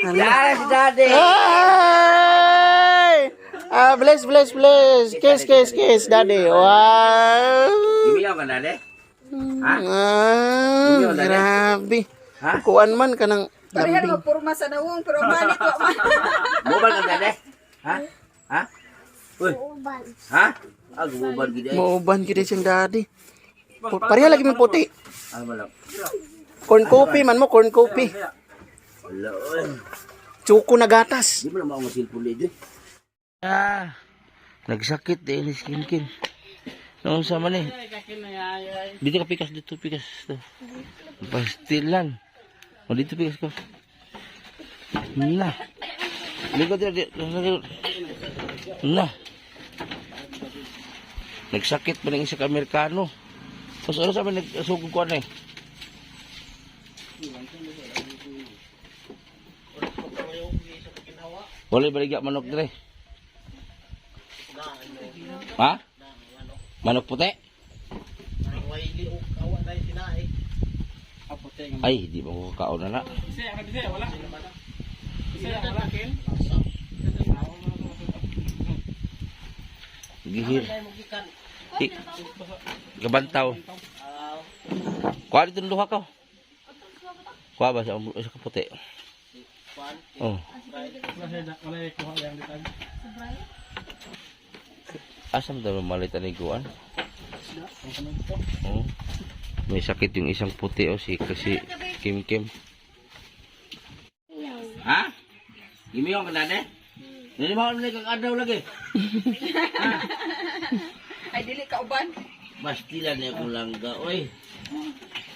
Yan si daddy. Ay! Bless. Kiss, daddy. Wow! ka dade? Ah, grabe. Ha? Kuan man ka ng Pareha lambing. naman purma sa nawong, pero manit wa man. Mobile ka dade? Ha? Ha? Uy. Ha? Gubad gid ay. Mauban gid siyang daddy. Pareha lagi mo puti. Ano lang? Corn coffee man mo, corn coffee. Wala oy. Choco na gatas. Di mo na mao silpon dito. Nagsakit eh ni skinkin. Noon sa man eh. Dito ka pikas dito pikas to. Pastilan. O dito pikas ko. Na. Likod dito. Na. Nagsakit pa ng isa ka Amerikano. Tapos ano sabi nagsugod ko ano eh. Wala baligya manok dire. Ha? Manok puti? Ay, di mo kakaon na na. Gihir. Gabantaw. Kuha dito ng luha ka. Kuha ba sa puti? Oh. Asam daw malitan ni Guan? Oh. May sakit yung isang puti o si Kim Kim. Ha? Gimiyon ka na Nini mo na kang adaw lagi. Ay, dili ka uban. Bastilan niya kong langga, oy.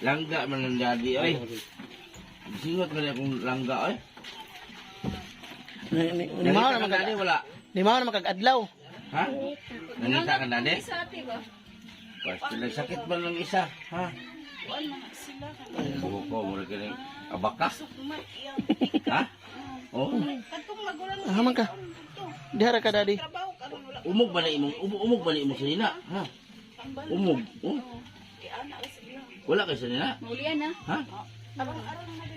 Langga man ang daddy, oy. Singot man niya kong langga, oy. Ni mao naman daddy, wala. Ni mao naman kag-adlaw. Ha? Nangita ka daddy? Sa ati ba? Bastilan, sakit ba ng isa? Ha? Buko, mura ka rin. Abaka? Ha? Oh? Haman ka. Dihara ka daddy. Umog ba na imong sanina? Ha? Umog? Oh? Wala kayo sanina? Mulian na. Ha?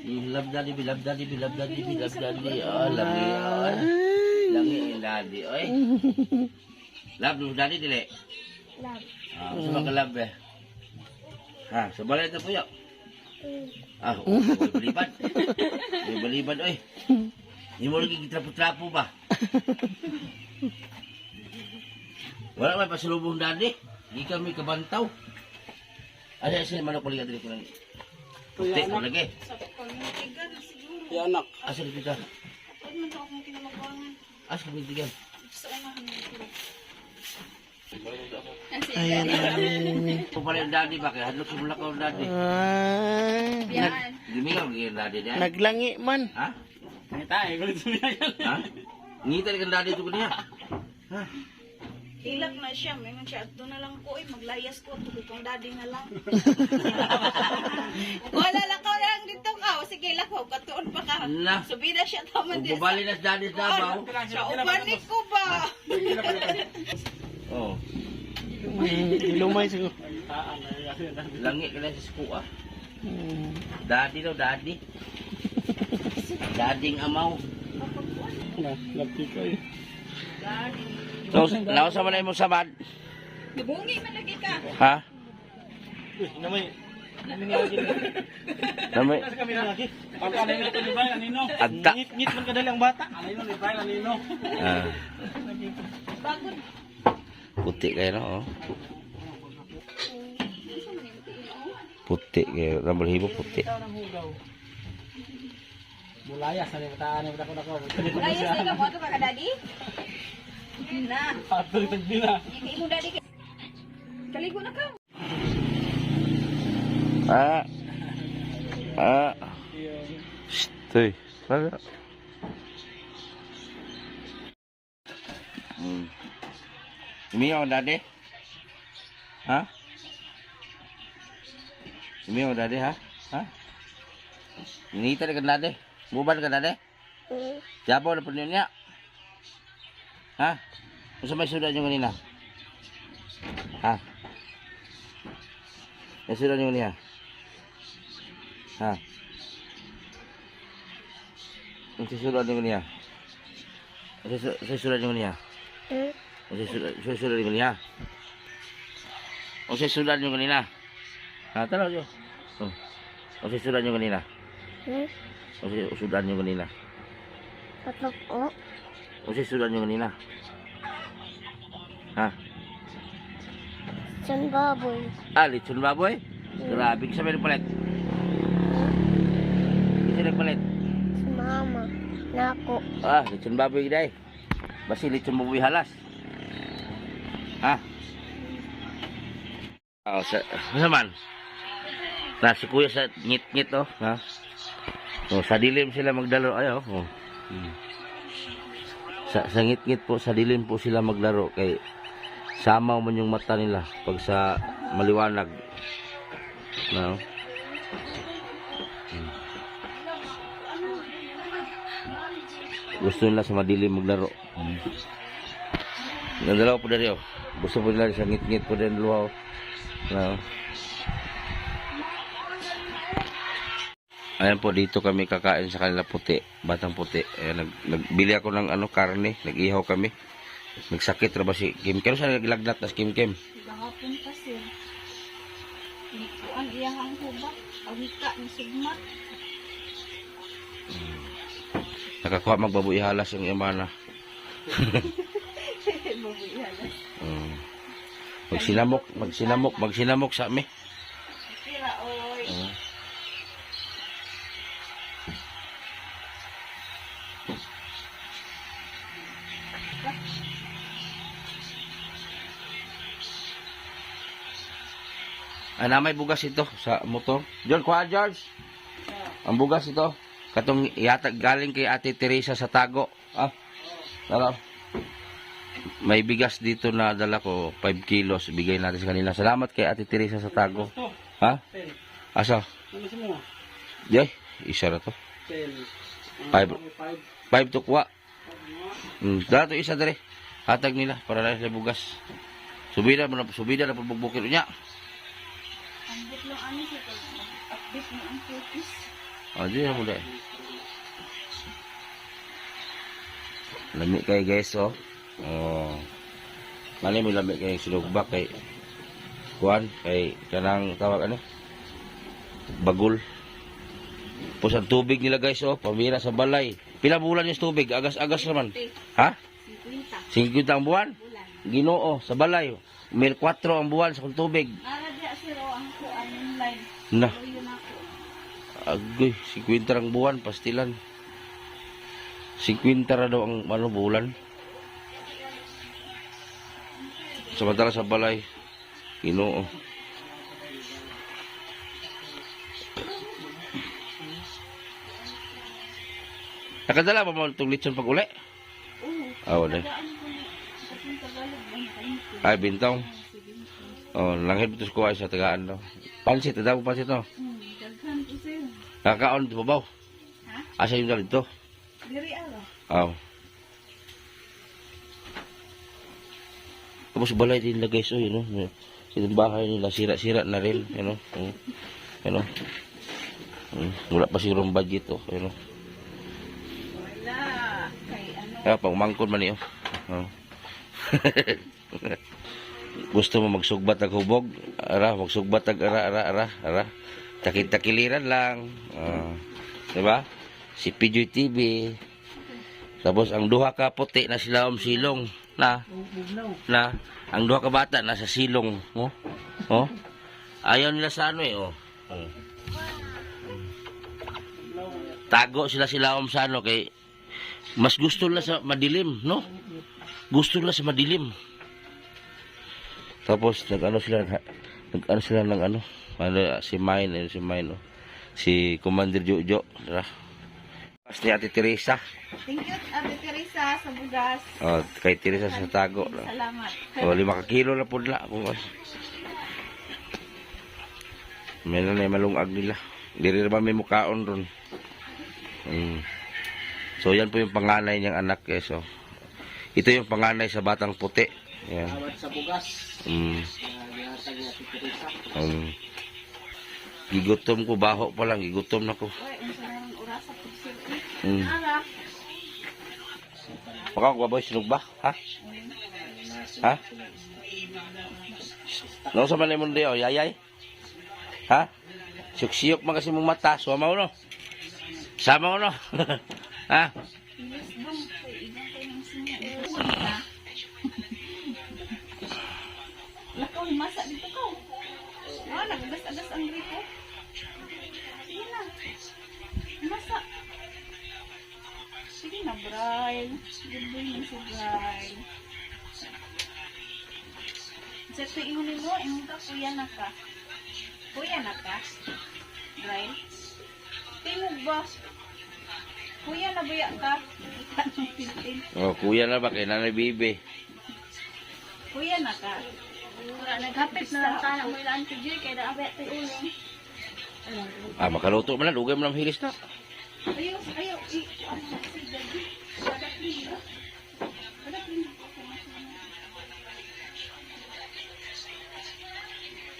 Love daddy, love daddy, love daddy, love daddy. Oh, love yun. Langi yung daddy, oy. Love mo daddy, dili? Love. Ah, gusto mo ka love eh. Ha, sa balay na po yun. Ah, may balibad. May balibad, oy. Hindi mo lagi trapo-trapo ba? Wala may pasalubong daddy. Hindi kami kabantaw. Ano yung manok paligat dito ko lang. Puti ko lagi. Anak. Asa kita? Asa kita? Ayan. Pupala yung daddy ba? Kaya hadlok yung lakaw daddy. Ay, Lumingaw yung daddy niya. naglangi man. Ha? Tayo, gulit sa niya yan. Ha? Ngita ka daddy ito ko niya. Ha? Hilak na siya. May man siya. Doon na lang ko. Maglayas ko. Tugod kong daddy na lang. Wala lang ka lang dito ka. O sige, lakaw. Katuon pa ka. Na. Subida siya taman Kung din. bubali na sa daddy sa Davao. Sa upanik ko ba? Oh. Lumay siguro. Langi ka lang sa skuha. Daddy daw, daddy. Dading amaw. Lapti ko eh. Nausa mo na yung samad. Dubungi man lagi ka. Ha? Uy, namay. Namay lagi. Namay. Nasa kami na lagi. Pagka ano yung ito ni Bay, anino? Agta. Ngit man kadali ang bata. Anino ni Bay, anino? Ah. Bagod. Puti kayo no, oh. Puti kayo. Rambol hibo puti. Bulayas, ano yung mataan yung dako-dako. Ayos na ka mo ito ka daddy? Na. Patuloy tagbila. Hindi mo daddy. Kaligo na ka. Ah. Ah. Stoy. Wala. Umiyaw daddy? Ha? Umiyaw daddy ha? Ha? Inita ka daddy? Buban ka daddy? Siyabaw na po niya. Ha? Masa may sudan yung kanina? Ha? May sudan yung kanina? Ha? May sudan yung kanina? May sudan yung kanina? May sudan yung kanina? O O sa sudan nyo kanina? Ha, tanaw nyo. O sa sudan nyo kanina? O sa sudan nyo kanina? Tatlo po. O sa sudan nyo kanina? Ha? San baboy. Ah, lechon baboy? Grabe, kasi may nagpalit. Kasi nagpalit. Si mama. Nako. Ah, lechon baboy gday. Basi lechon baboy halas. Ha? Oh, sa man. Na si kuya sa ngit-ngit oh, ha? Oh, sa dilim sila magdalo ayo, oh. Sa ngit-ngit po, sa dilim po sila maglaro kay samaw man yung mata nila pag sa maliwanag. No? Gusto nila sa madilim maglaro. Yung dalawa po dari, oh. Gusto po nila sa ngit-ngit po din dalawa, oh. No? Ayan po, dito kami kakain sa kanila puti, batang puti. Ayan, nagbili ako ng karne, nag-ihaw kami. Nagsakit ra ba si Kim Kim? Saan naglagnat na si Kim Kim? Gahapon pa sir. Ang iyahang hubak. Awika ni Sigmat. Nakakuha magbabuy halas yung imana. Magsinamok sa amin. Kira oy. Na may bugas ito sa motor. George, kuha George. Ang bugas ito. Katong yatag galing kay Ate Teresa sa Tago. Ah, tara. May bigas dito na dala ko, 5 kilos. Bigay natin sa kanila. Salamat kay Ate Teresa sa Tago. Ha? Asa? Jay, isa na to. 5 to kuha. Dala to isa dere. Hatag nila para na sa bugas. Subida na pagbukbukit niya. Ambot lang ano siya. Update mo ang cookies. Di na mo dahil. Lamig kayo guys, oh. Oh. Mali mo lamig kayo sinugbak kay kuan, kay kanang tawag ano? Bagul. Tapos ang tubig nila guys, oh. Pamira sa balay. Pila bulan yung tubig? Agas-agas naman. Ha? 50 ang buwan? Ginoo, sa balay. 1,400 ang buwan sa tubig. Ara di sir ang kuan online. Na. Yun ako. Agoy, 50 ang buwan, pastilan. 50 ra daw ang bulan. Samantala sa balay, Ginoo. Nakadala ba mo itong lechon pag uli? Oo. Wala. Ay, bintang. Oh, langit ito kuha sa tagaan daw. Pansit, daw pansit no? Daghan ko sir. Kakaon di babaw. Ha? Asa yung dito? Diri ara. Aw. Tapos balay din nila guys, oh, yun, no? Yung bahay nila, sira-sira na rin, you know? You know? Wala pa sigurong budget, oh, you know? Wala. Kay ano. Kaya pang mangkon man niyo. Oh. Gusto mo magsugbat ng hubog? Ara, magsugbat ng ara. Takit-takiliran lang. Diba? Si PJ TV. Tapos ang duha ka puti na sila silong. Na ang duha ka bata nasa silong. Oh. Ayaw nila sa ano eh. Oh. Tago sila sa ano kay mas gusto nila sa madilim, no? Gusto nila sa madilim. Tapos nag-ano sila ng ano si Mine, oh. Si Commander Jojo, tara. Pas ni Ate Teresa. Thank you Ate Teresa sa bugas. Oh, kay Teresa sa Tago. Salamat. Oh, 5 kilo na po na. Meron na malungag nila. Diri ba may mukaon ron. So yan po yung panganay niyang anak eh. So ito yung panganay sa batang puti. Yan. Sa bugas. Gigutom ko, baho pa lang, gigutom na ko. Oy, unsa narang orasa pud sir. Mm. Ara. Baka ko ba sinugba? Ha? Ha? No sa man mo diyo, yayay. Ha? Siyok-siyok man kasi mong mata, sama mo no. Sama mo no. Ha? Lakaw, masa dito ko. Ah, nagagas-agas ang grito. Sige na. Masa. Sige na, Brian. Good boy mo si Brian. Sa tuiunin mo, imong ka, kuya na ka. Kuya na ka? Brian? Tingog ba? Kuya na ba ka? Itanong pintin. Oh, kuya na ba kay Nanay Bibi? Kuya na ka? Wala, naghapit na lang sana mo ilan to Joy, kaya naabay ito yung uling. Ah, makaluto man na, dugay mo ng hilis na. Ayaw, ayaw.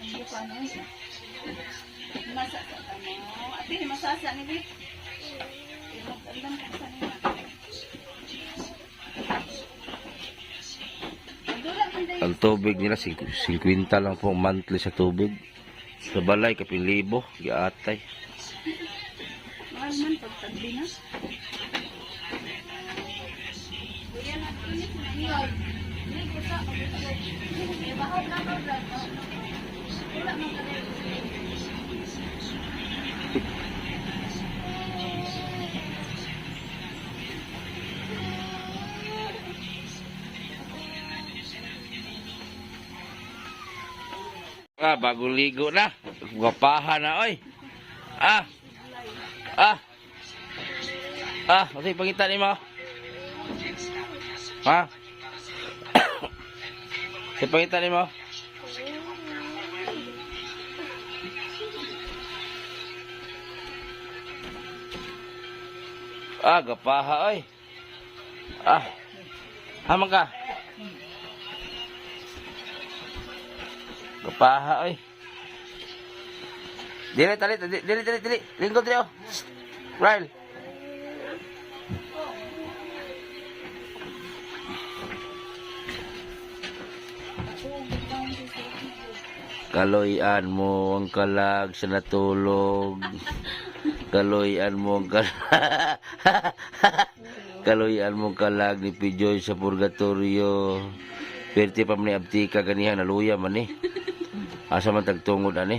Ano pa ano? Masa sa tamo. Ate, masasa ni Bit. Alam ka sa nila. Ang tubig nila, 50 lang po monthly sa tubig. Sa balay, kaping libo, giatay. Mahal man pagtagbi na. Kuya na, init na init. Init ko sa bahog na ba, Brad? Wala man ka rin. Ah, bagong ligo na. Gapahan na, oy. Ah. Ah. Ah, masay pangitan ni mo. Ha? Masay pangitan ni mo. Ah, gapaha, oy. Ah. Hamang ka. Gapaha, oy. Dili, dili. Lingkod dili, oh. Ryle. Kaloyan mo ang kalag sa natulog. Kaloyan mo ang kalag. Kaloyan mo ang kalag ni Pijoy sa purgatorio. Perti pa man ni abtika ganihan naluya man eh. Asa man tagtungod ani.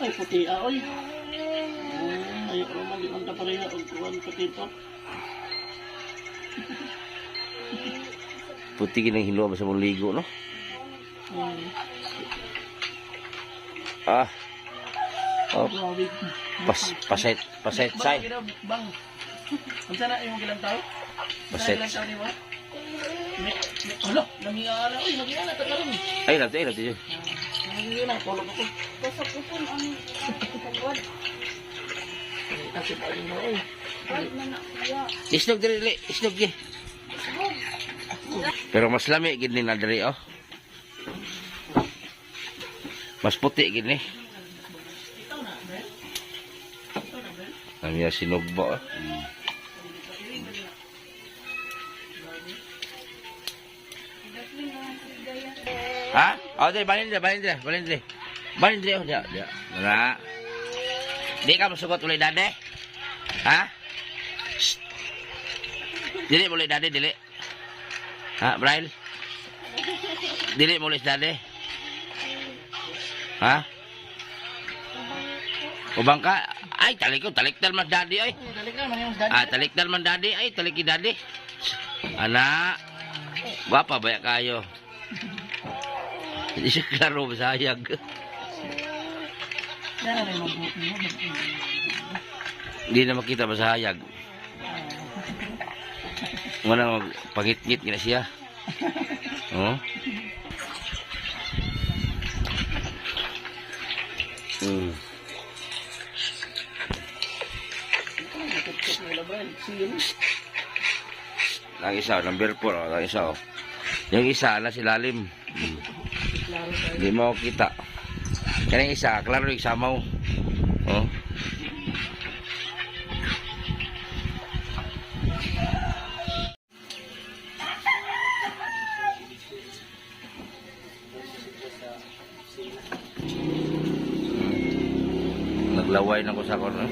Ay, puti oy. Ay, naman di man ta pareha og kuan puti pa. Puti ginang hinlo sa mong ligo no. Ah. Oh, Grabe. paset say. Bang. Unsa na imong gilang tao? Paset. Ni mo? Ano? Nangiala oy, nangiala ta karon. Ay, lati. Nangiala polo ko. Basta po po ang pagwad. Kasi pa rin mo oy. Wag na na kuya. Isnog dili, isnog gi. Pero mas lami gid ni na diri oh. Mas puti gid ni. Namiya sinugbo oh. Ha? Oh, di balin diri oh, dia. Na. Di ka masugot ulit dade? Ha? Shh. Dili mo ulit dade, dili. Ha, Brian? Dili mo ulit dade? Ha? Ubang ka? Ay, talikdal mas dadi, ay. Ah, talikdal man dadi, ay, taliki dadi. Anak, gwapa ba kayo? Hindi siya klaro masayag. Hindi na makita masayag. Wala magpangit-ngit na siya. Oh? Ang isa, number 4, oh, ang isa, oh. Yung isa, na silalim. Hindi mo kita. Kaya yung isa, klaro yung samaw. Oh. Naglaway na ko sa kono.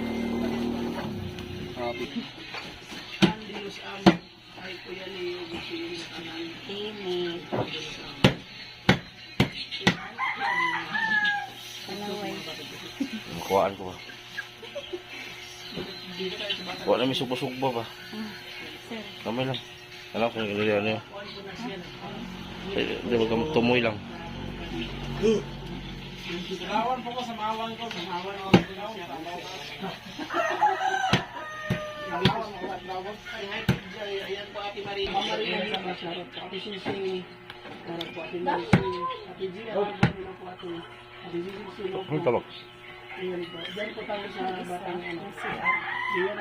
Timid. Panaway. Kuhaan ko ba? Kuha na may supo-supo ba? Sir. Kamay lang. Alam ko yung ano yun. Hindi mo kami tumoy lang. Ang tabak.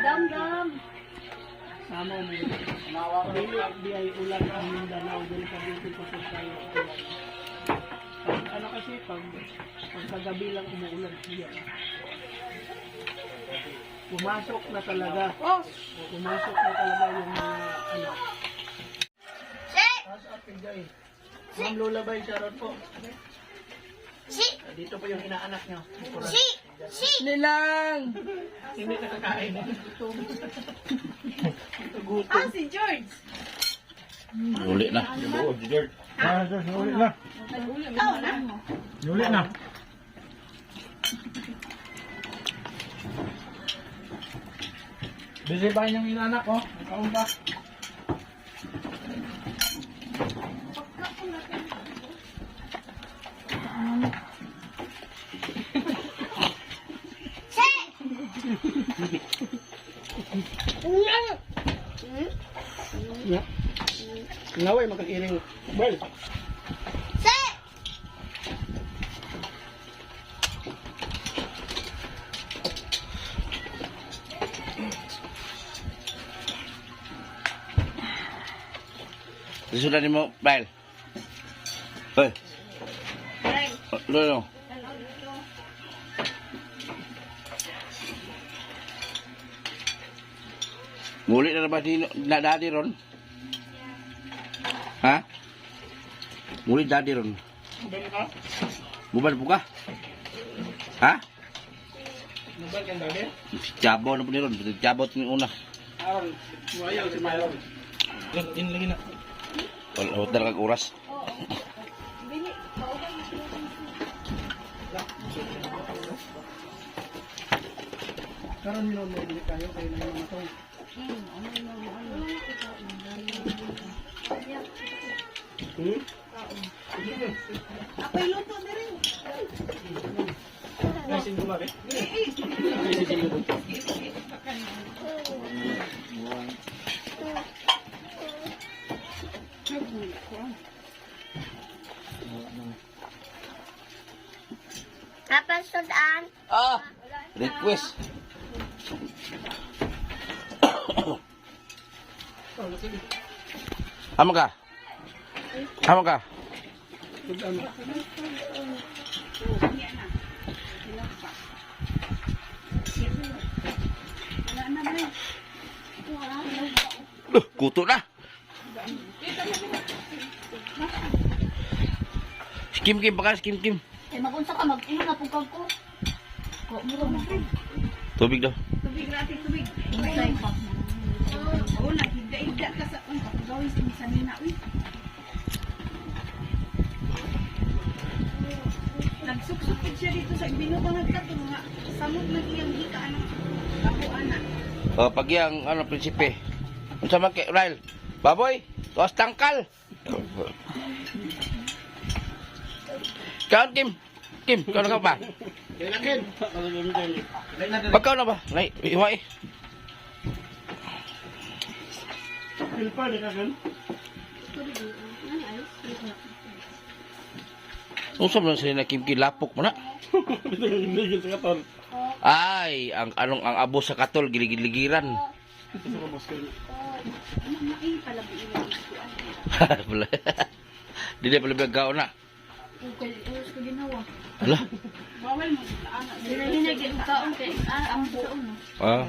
Dam-dam. Ano kasi pag kagabi lang umuulan diyan. Pumasok na talaga. Pumasok na talaga yung mga ano. Taas at Jay. Ma'am Lola Bay, shoutout po. Dito po yung inaanak nyo. Nilang. Hindi nakakain. Ah, si George. Uli na. Ikaw na. Uli na. Busy pa yung inanak ko. Kaon ba? Ngaway magkakiring. Well, Sudah ni mo, Bail. Hoy. Lo. Ngulit na ba di na dadi ron? Ha? Ngulit dadi ron. Mubal buka? Ha? nabal kang dati? Jabaw na po ni ron. Jabaw ni una. Aron, wayaw si Myron. In lagi na. Wala talaga oras. Karon nyo mo bili kayo kayo na yung matong. Ako'y luto na rin. Kasi gumari. Kapan sudan? Ah! Request. Hama ka? Hama ka? Kuto na. Kim pa ka, kim. Eh, magunsa ka, mag-una po ka ko. Mura mo ko. Tubig daw. Tubig natin, tubig. Masay pa. Oo, naghigda-higda ka sa gawin sa misanina. Uy. Nagsuksukid siya dito sa binubangan ka ito nga. Samot na iyang hika, ano. Ako, anak. Oh, pag yang ano prinsipe. Unsa man kay Ryle? Baboy, tuwas tangkal. Kaon Kim, kau na ka ba? Kailangan. Pagkaw na ba? Nay, iwai. Pilpa ni kagan. Unsa man sila na Kim lapok mo na? Ligil sa katon. Ay, ang abo sa katol giligiligiran. Ito sa kabos kayo. Ano na eh, palabi iwan. Dili pala bagaw na. Okay, oras ko ginawa. Ala. Bawal mo, anak. Hinay-hinay kayo kaon kay ang buon. Ah.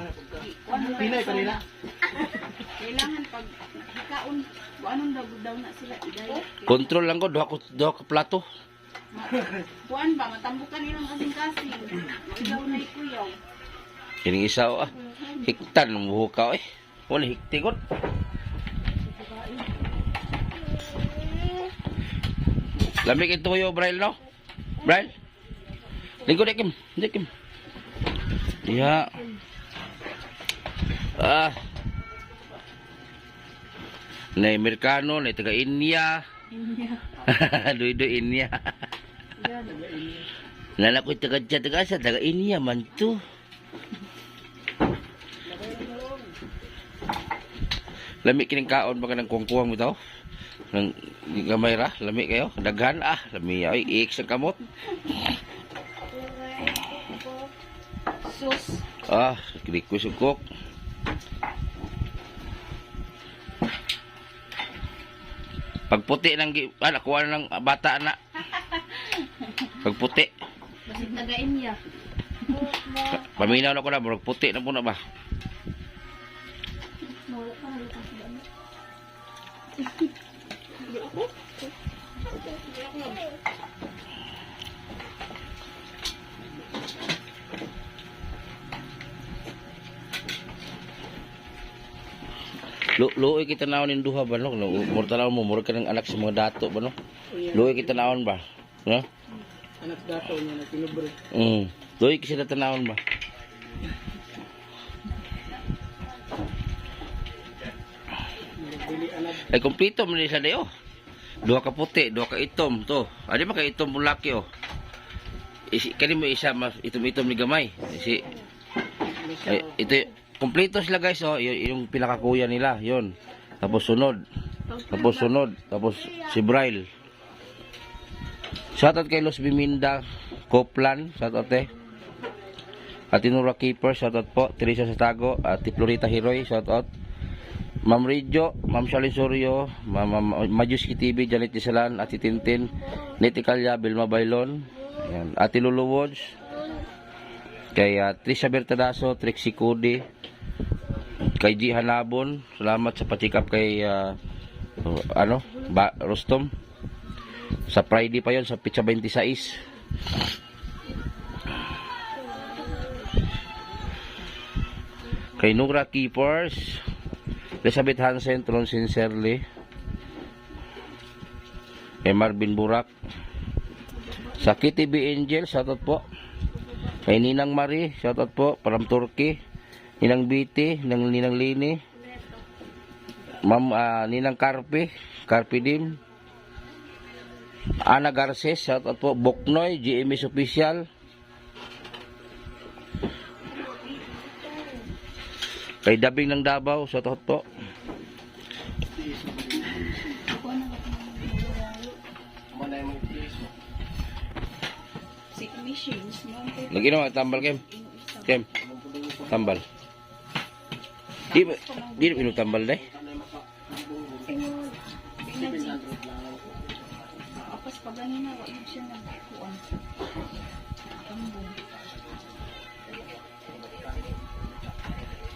Pinay kanina. Kailangan pag hikaon, anong daw na sila iday. Kontrol lang ko duha ka plato. Kuan ba, matambukan nilang kasing-kasing. Ilaw na ikuyaw. Kining isa hiktan ng buhukaw eh. Wala hiktikot. Lamig ito yo, Braille, no? Braille? Lingkod, Kim. Hindi, Kim. Ya. Na Amerikano, na taga Inya. Duido Inya. Nala ko taga sa taga Inya man to. Lami kining kaon baka nang kuwang-kuwang mo tao. Nang gamay ra, lami kayo, daghan lami ay ik sa kamot. Sus. Kini ko sukok. Pagputi ng kuha ng bata na. Pagputi. Basig tagain niya. Paminaw na ko na, puti na po na ba? Luoy kita naon ning duha ba no? Murag tanaw mo, murag ka ng anak sa mga dato ba no? Luoy kita naon ba? No? Anak dato niya na pinubre. Luoy kita tanawon ba? Ay kompleto man siya dayo. Duha ka puti, duha ka itom to. Adi ba ka itom mo laki oh. Kani mo isa mas itom-itom ni gamay. Ito kompleto sila guys oh, yung pinakakuya nila, yon. Tapos sunod. Tapos si Braille. Shoutout kay Los Biminda, Coplan, shoutout eh. Atinura Keeper, shoutout po. Teresa Satago, Tiplorita Hiroy, shoutout. Ma'am Rijo, Ma'am Shalin Sorio, Ma'am Majuski TV, Janet Isalan, Ati Tintin, Neti Calya, Bilma Bailon, ayan. Ati Lulu Woods, kay Trisha Bertadaso, Trixie Cody, kay G. Hanabon, salamat sa patikap kay Rostom. Sa Friday pa yon sa Pizza 26. Kay Nura Keepers, Elizabeth Hansen, Tron Sincerely, kay Marvin Burak, sa Kitty B. Angel, shoutout po. Kay Ninang Marie, shoutout po. From Turkey, Ninang BT, Ninang Lini, Ma'am Ninang Carpe Dim, Ana Garces, shoutout po. Boknoy, GMS Official, kay Dabing ng Davao, shoutout po. Nagino tambal Kem. Tambal. Di ino tambal dai. Apas pa ganina wa siya na kuan.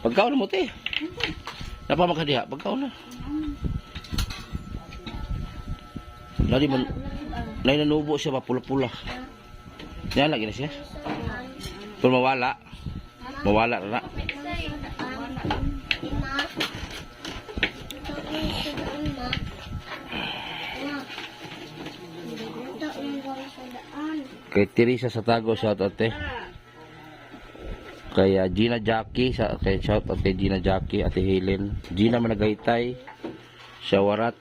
Pagkaon mo te. Napa makadiha? Pagkaon na. Lali man nay nanubo siya pa pula-pula. Yan lagi na siya. Pero mawala. Mawala na. Kay Teresa Satago, shoutout eh. Kay Gina Jackie, kay shoutout kay Gina Jackie, Ate Helen, Gina Managaytay, Shawarat.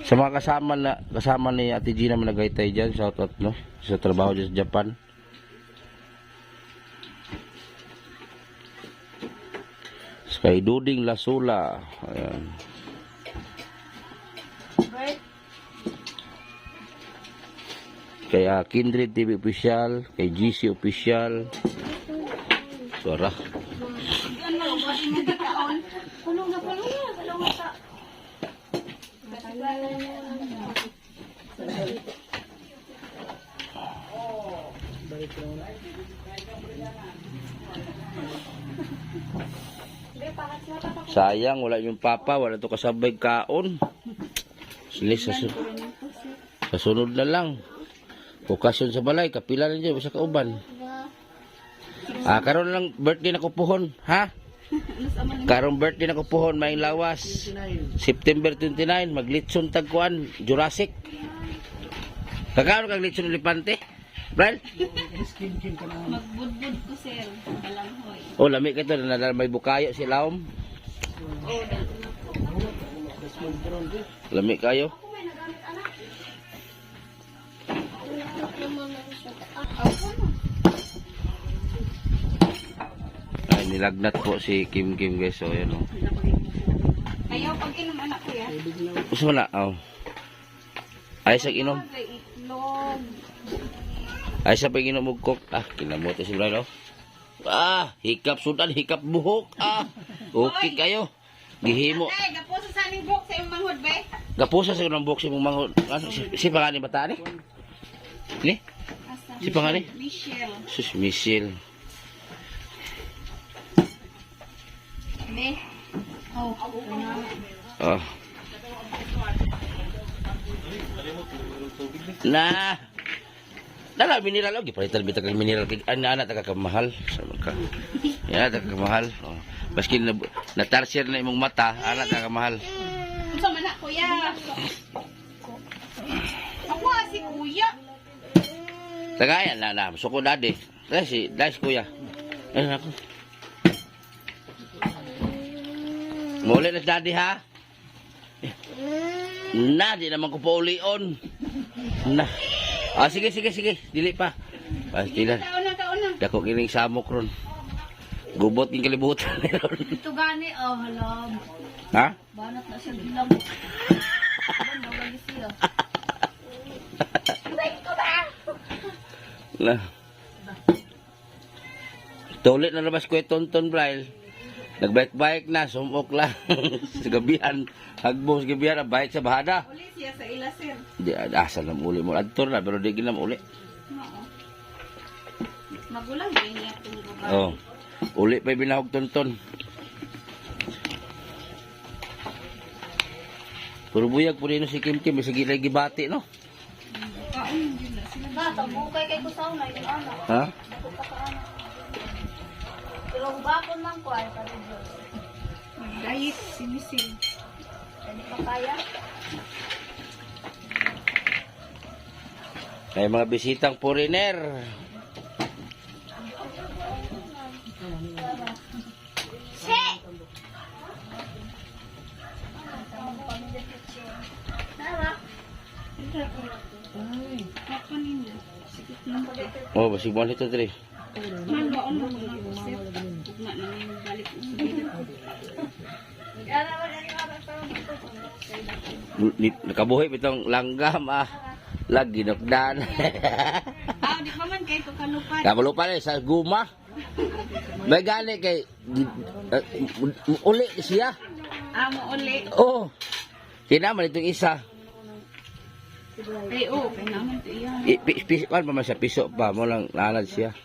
Sa mga kasama ni Ate Gina Managaytay diyan, shoutout no, sa trabaho dyan sa Japan. Kay Duding Lasula, ayan. Kay Kindred TV Official, kay GC Official. Suara. Sayang wala yung papa, wala to kasabay kaon. Sili sa sunod na lang. Okasyon sa balay, kapila rin dyan, sa kauban. Karon lang birthday na kupuhon, ha? Karon birthday na kupuhon, may lawas. September 29, maglitson tagkuan, Jurassic. Kakaroon kang litson elepante? Brian? Magbudbud ko, sir. Balanghoy. Oh, lami ka ito, may bukayo si Laom. Lami kayo. Ay, nilagnat po si Kim Kim guys. So, yun o. Ayaw pag inom anak ko ya. Gusto mo na? Oh. Ay, sa inom. Kay itlog. Ay, sa pag-inom og coke. Kinamote si Brian o. Hikap sudan, hikap buhok. Okay kayo. Gihimo. Ay, gapo sa saning box sa imong manghod ba? Gapusa sa ng box mong manghod. Ano, si pangani bata ni? Ni? Asa? Si pangani? Michelle. Sus Michelle. Be. Oh, Oh. Na. Dala mineral og gipalitan bitag ang mineral kay ana taga kamahal. Sama ka. Ya taga kamahal. Oh. Baski na tarsier na imong mata, ana taga kamahal. unsa man na kuya? Ako si kuya. Tagayan na suko dadi. Dai kuya. Ay ako. Muli na dadi ha. Na di naman ko paulion. Na. Sige. Dili pa. Pastilan. Kauna. Dako kining samok ron. Gubot king kalibutan ron. Ito gani, oh, halam. Ha? Banat na siya bilang. Ano, lagi siya. Na. Tulit na labas ko tonton Braille. Nagbike-bike na, sumok lang. Sa gabihan. Hagbong sa gabihan, bike sa bahada. Uli siya sa ila sir. Di, asal na uli mo. Adtor na, pero di ginam uli. Oo. Magulang din niya itong babae. Oh. Uli pa binahog tonton. Puro buyag po rin si Kim Kim. Sige lagi gibati, no? Kaon din na sila. Na, tabukay kay kusaw na, yung anak. Ha? Pero bakon man ko ay parejo. Mag-diet si Michelle. Hindi pa kaya. May mga bisitang foreigner. Ako ninyo. Sikit lang. Oh, basig mo nito, Tre. Man ba on mo na ko sir. Tugma na yung balik ko sa gilid. Nakabuhi itong langgam, Lagi nokdan. Di pa man kay ko kalupan. Kapalupan sa guma. May gani kay uli siya. Mo uli. Oh. Kinaman itong isa. Ay, kay naman to iyan. Piso pa siya, piso pa mo lang nalad siya.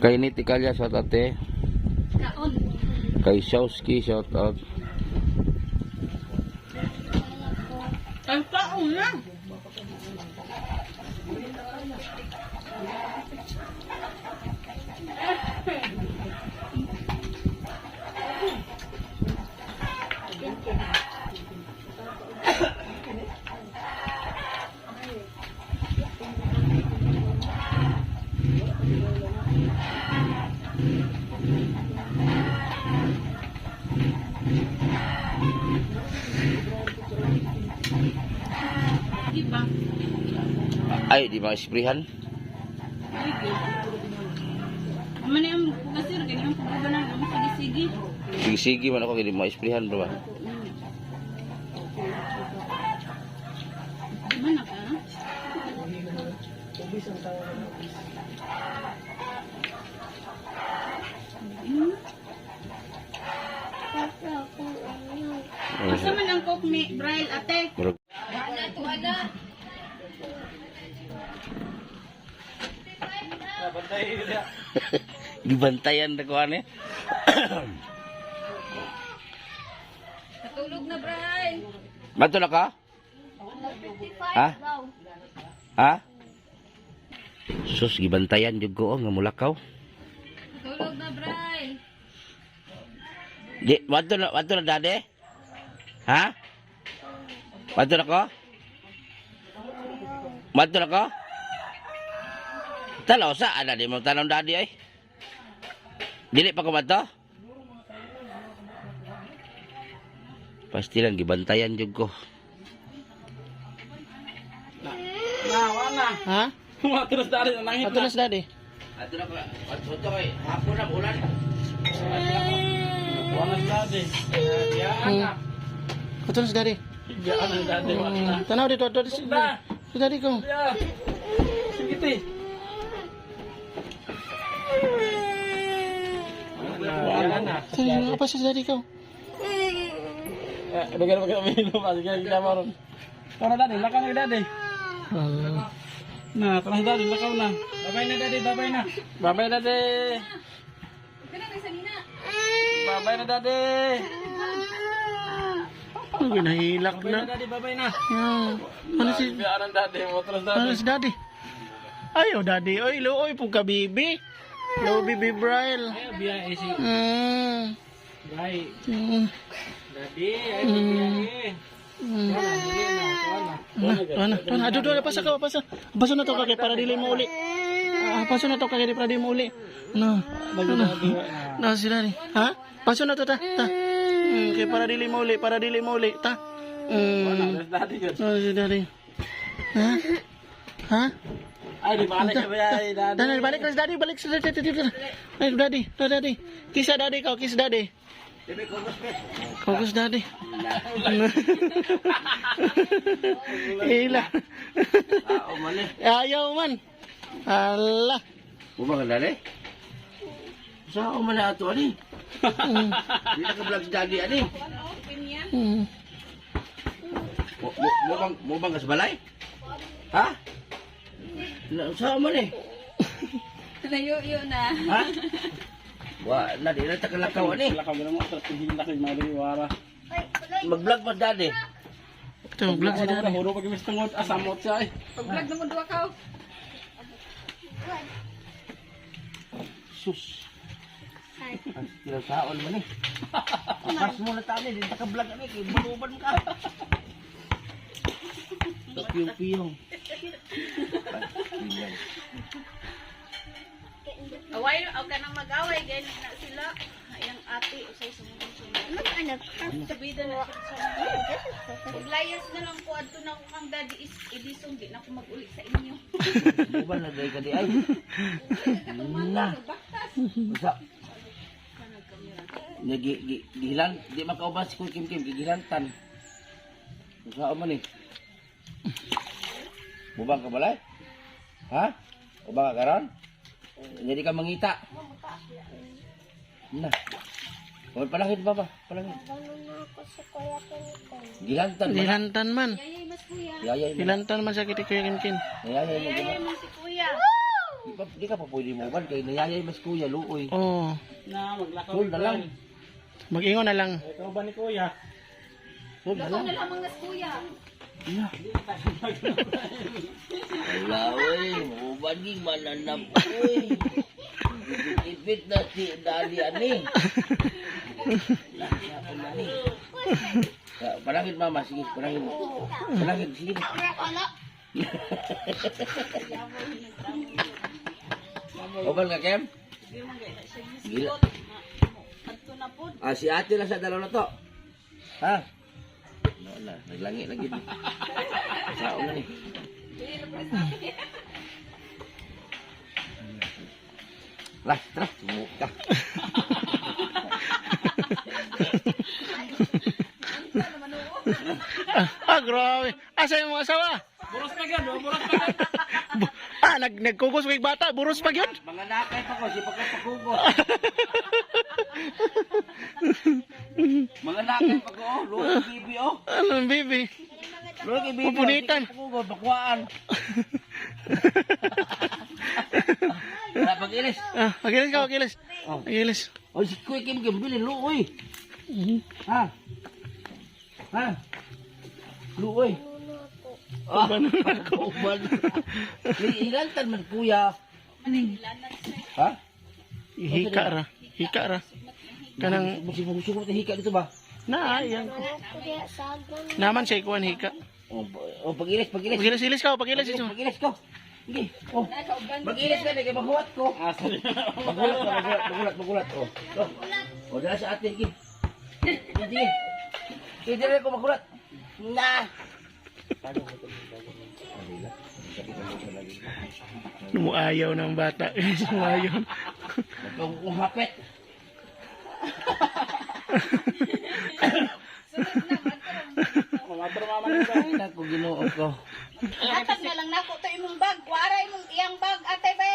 Kay Niti Kalya shout out Kaon. Kay Showski shout out. Ang kaon na. Diba? Ay, di mga isprihan. Aman na yung pugasir, ganyan ang puganan, ang sige-sige. Sige man ako kay di mga isprihan bro. Aman na ka? Asa man ang coke ni Braille, ate? Murag gibantayan na ko ani. Katulog na, Braille. Bato na ka? Ha? Ha? Sus, gibantayan jud ko nga mulakaw. Tulog na, Bray. Di, bato na dade? Ha? Bato na ko? Bato na ko? Talaw sa ana di mo tanong dadi ay. Dili pa ko bato? Pasti lang gibantayan jud ko. Ha? Terus dari nangit. Ato na si daddy. Ato na ko. Ato kay hapon na ulan. Wanas dade. Ya anak. Ato na si daddy. Ya anak dade wala. Tanaw dito, dito si daddy ko. Ya. Sige. Ya anak. Apa si daddy ko? Bagian minum pas kita baron. Kana dade, lakaw na dade. Nah, kana dade, lakaw na. Babay na dade, babay na. Babay na dade. Babay na dade. Ang ginahilak Babay na na. dade, babay na. Ano si Biaran dade, mo terus dade. Ano si daddy? Ayo daddy, oy looy pug ka bibi. Lo bibi Braille. Ayo biya isi. Bye. Dade, ayo biya. Ano? Aduh, pasa ka, pasa. Paso na to kay para dili mo uli. Paso na to kay para dili mo uli. No. No, si daddy. Ha? Paso na to ta. Kay para dili mo uli, ta. Dade yun. No, si daddy. Ha? Ha? Ay, di balik ka biya, dade. Daddy, balik na si daddy, balik si daddy. Ay, daddy. Kiss daddy ka, kiss daddy. Kogos daddy. Ila. Ayaw man. Allah. Bumang dade? Sao man na ato ani? Di na ka vlog si daddy ani. Mubang ka sa balay? Ha? Sao man eh? Nayo na. Ha? Wa na di na takalakaw ani. Lakaw mo sa tingin na kay Mari Wara. Mag-vlog pa daddy. Ito, vlog si daddy. Huro pag mistungod asamot siya ay. Pag-vlog naman duwa ka. Sus. Ang saon man eh. Pas mo na tani, di naka-vlog ani kay buluban ka. Piyo-piyo. Away, aw ka nang mag-away, ganyan na sila. Ayang ate, usay sumunod sila. Mag-anak. Sabida na siya. Paglayas na lang ko, adto na kang daddy is edison, di na ako mag-uli sa inyo. Uban na day ka di ay. Na. Usa. Gihilan, di makauban si Kuya Kim gihilantan. Usa man eh. Bubang ka balay? Ha? Ubang ka karon? Jadi ka mangita. Nah. Kung palangit ba? Palangit. Gilantan. Dilantan man. Yayay mo. Dilantan man sa kiti Kuya Kinkin. Yayay mo. Ayay mo si kuya. Di ka pa pwede mo ban kay nayayay mas kuya luoy. Oh, Na maglakaw. Sul na lang. mag-ingon na lang. Ikaw ba ni Kuya? Sul na lang. Lamang nas kuya. Wala oy, uban ging mananap oy. Ipit na si Daddy ani. Palangit mama, sige, palangit mo. Palangit, sige. Oban ka, Kem? Gila. Si ate lang sa dalaw na to. Ha? Wala, naglangi lagi. Sao na ni. Lah, terus muka. Grabe. Asa yung mga asawa? Buros pa gyud, buros pa gyud. Nagkugos kay bata, buros pa gyud. Mga nakay pa ko, si pagkapagugos. Mga nakay pa ko, luwag bibi oh. Anong bibi? Luwag bibi. Pupunitan. Pagkapagugos, bakwaan. Wala pag-ilis. Magilis ka, magilis. Magilis. O si Kuya Kim Kim, bilin luoy. Ha? Ha? Luoy. Uban na ako. Uban. Ilantan man kuya. Ha? Hika ra. Hika ra. Kanang Musugot na hika dito ba? na yan. Naman siya ikuan hika. O pagilis. Pagilis-ilis ka, pagilis ito. Pagilis ko. Sige. Oh. Magilis ka na kay maghuwat ko. Magulat. Oh. O dala sa atin gi. Sige. Sige dala ko magulat. Na. Umuayaw ng bata. Umuayaw. Kung hapit. Ay, naku, ginoo ko. Ihatag na lang nako to imong bag. Wara imong iyang bag, ate be.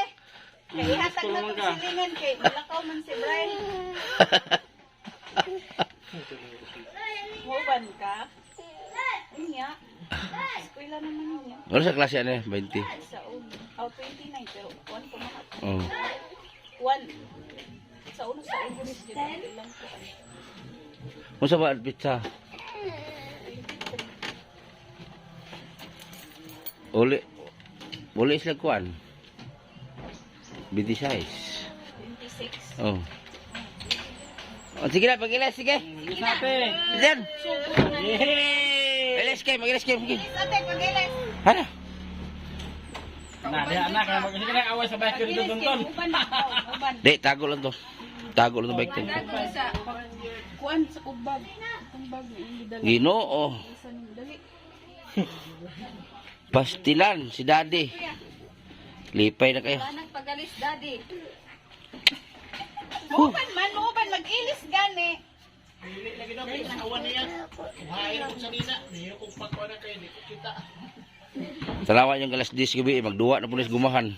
Kay ihatag na to silingan kay malakaw man si Brian. Huban ka? Unya. Eskwela naman niya. Ano sa klase ano 20? Sa 29 pero 1 pa man. Oh. 1. Sa uno sa English din lang ko. Unsa ba pizza? Uli sila kuan. 26. 26. Oh. Oh, sige na, pagilis, sige. Ate. Diyan. Yay! Magilis kayo. Ate, pagilis. Ano? Nah, dia anak kalau kita nak awal sampai ke itu tonton. Uban. Dek, tago lang to. Tago lang to bike to. Dago sa kuan sa ubag. Ang bag ni dala. Ginoo. Isa ni dali. Pastilan, si daddy. Lipay na kayo. Anak pagalis daddy. Muuban mag-ilis gani. Salamat yung galas 10 gabi, magduwa na pulis gumahan.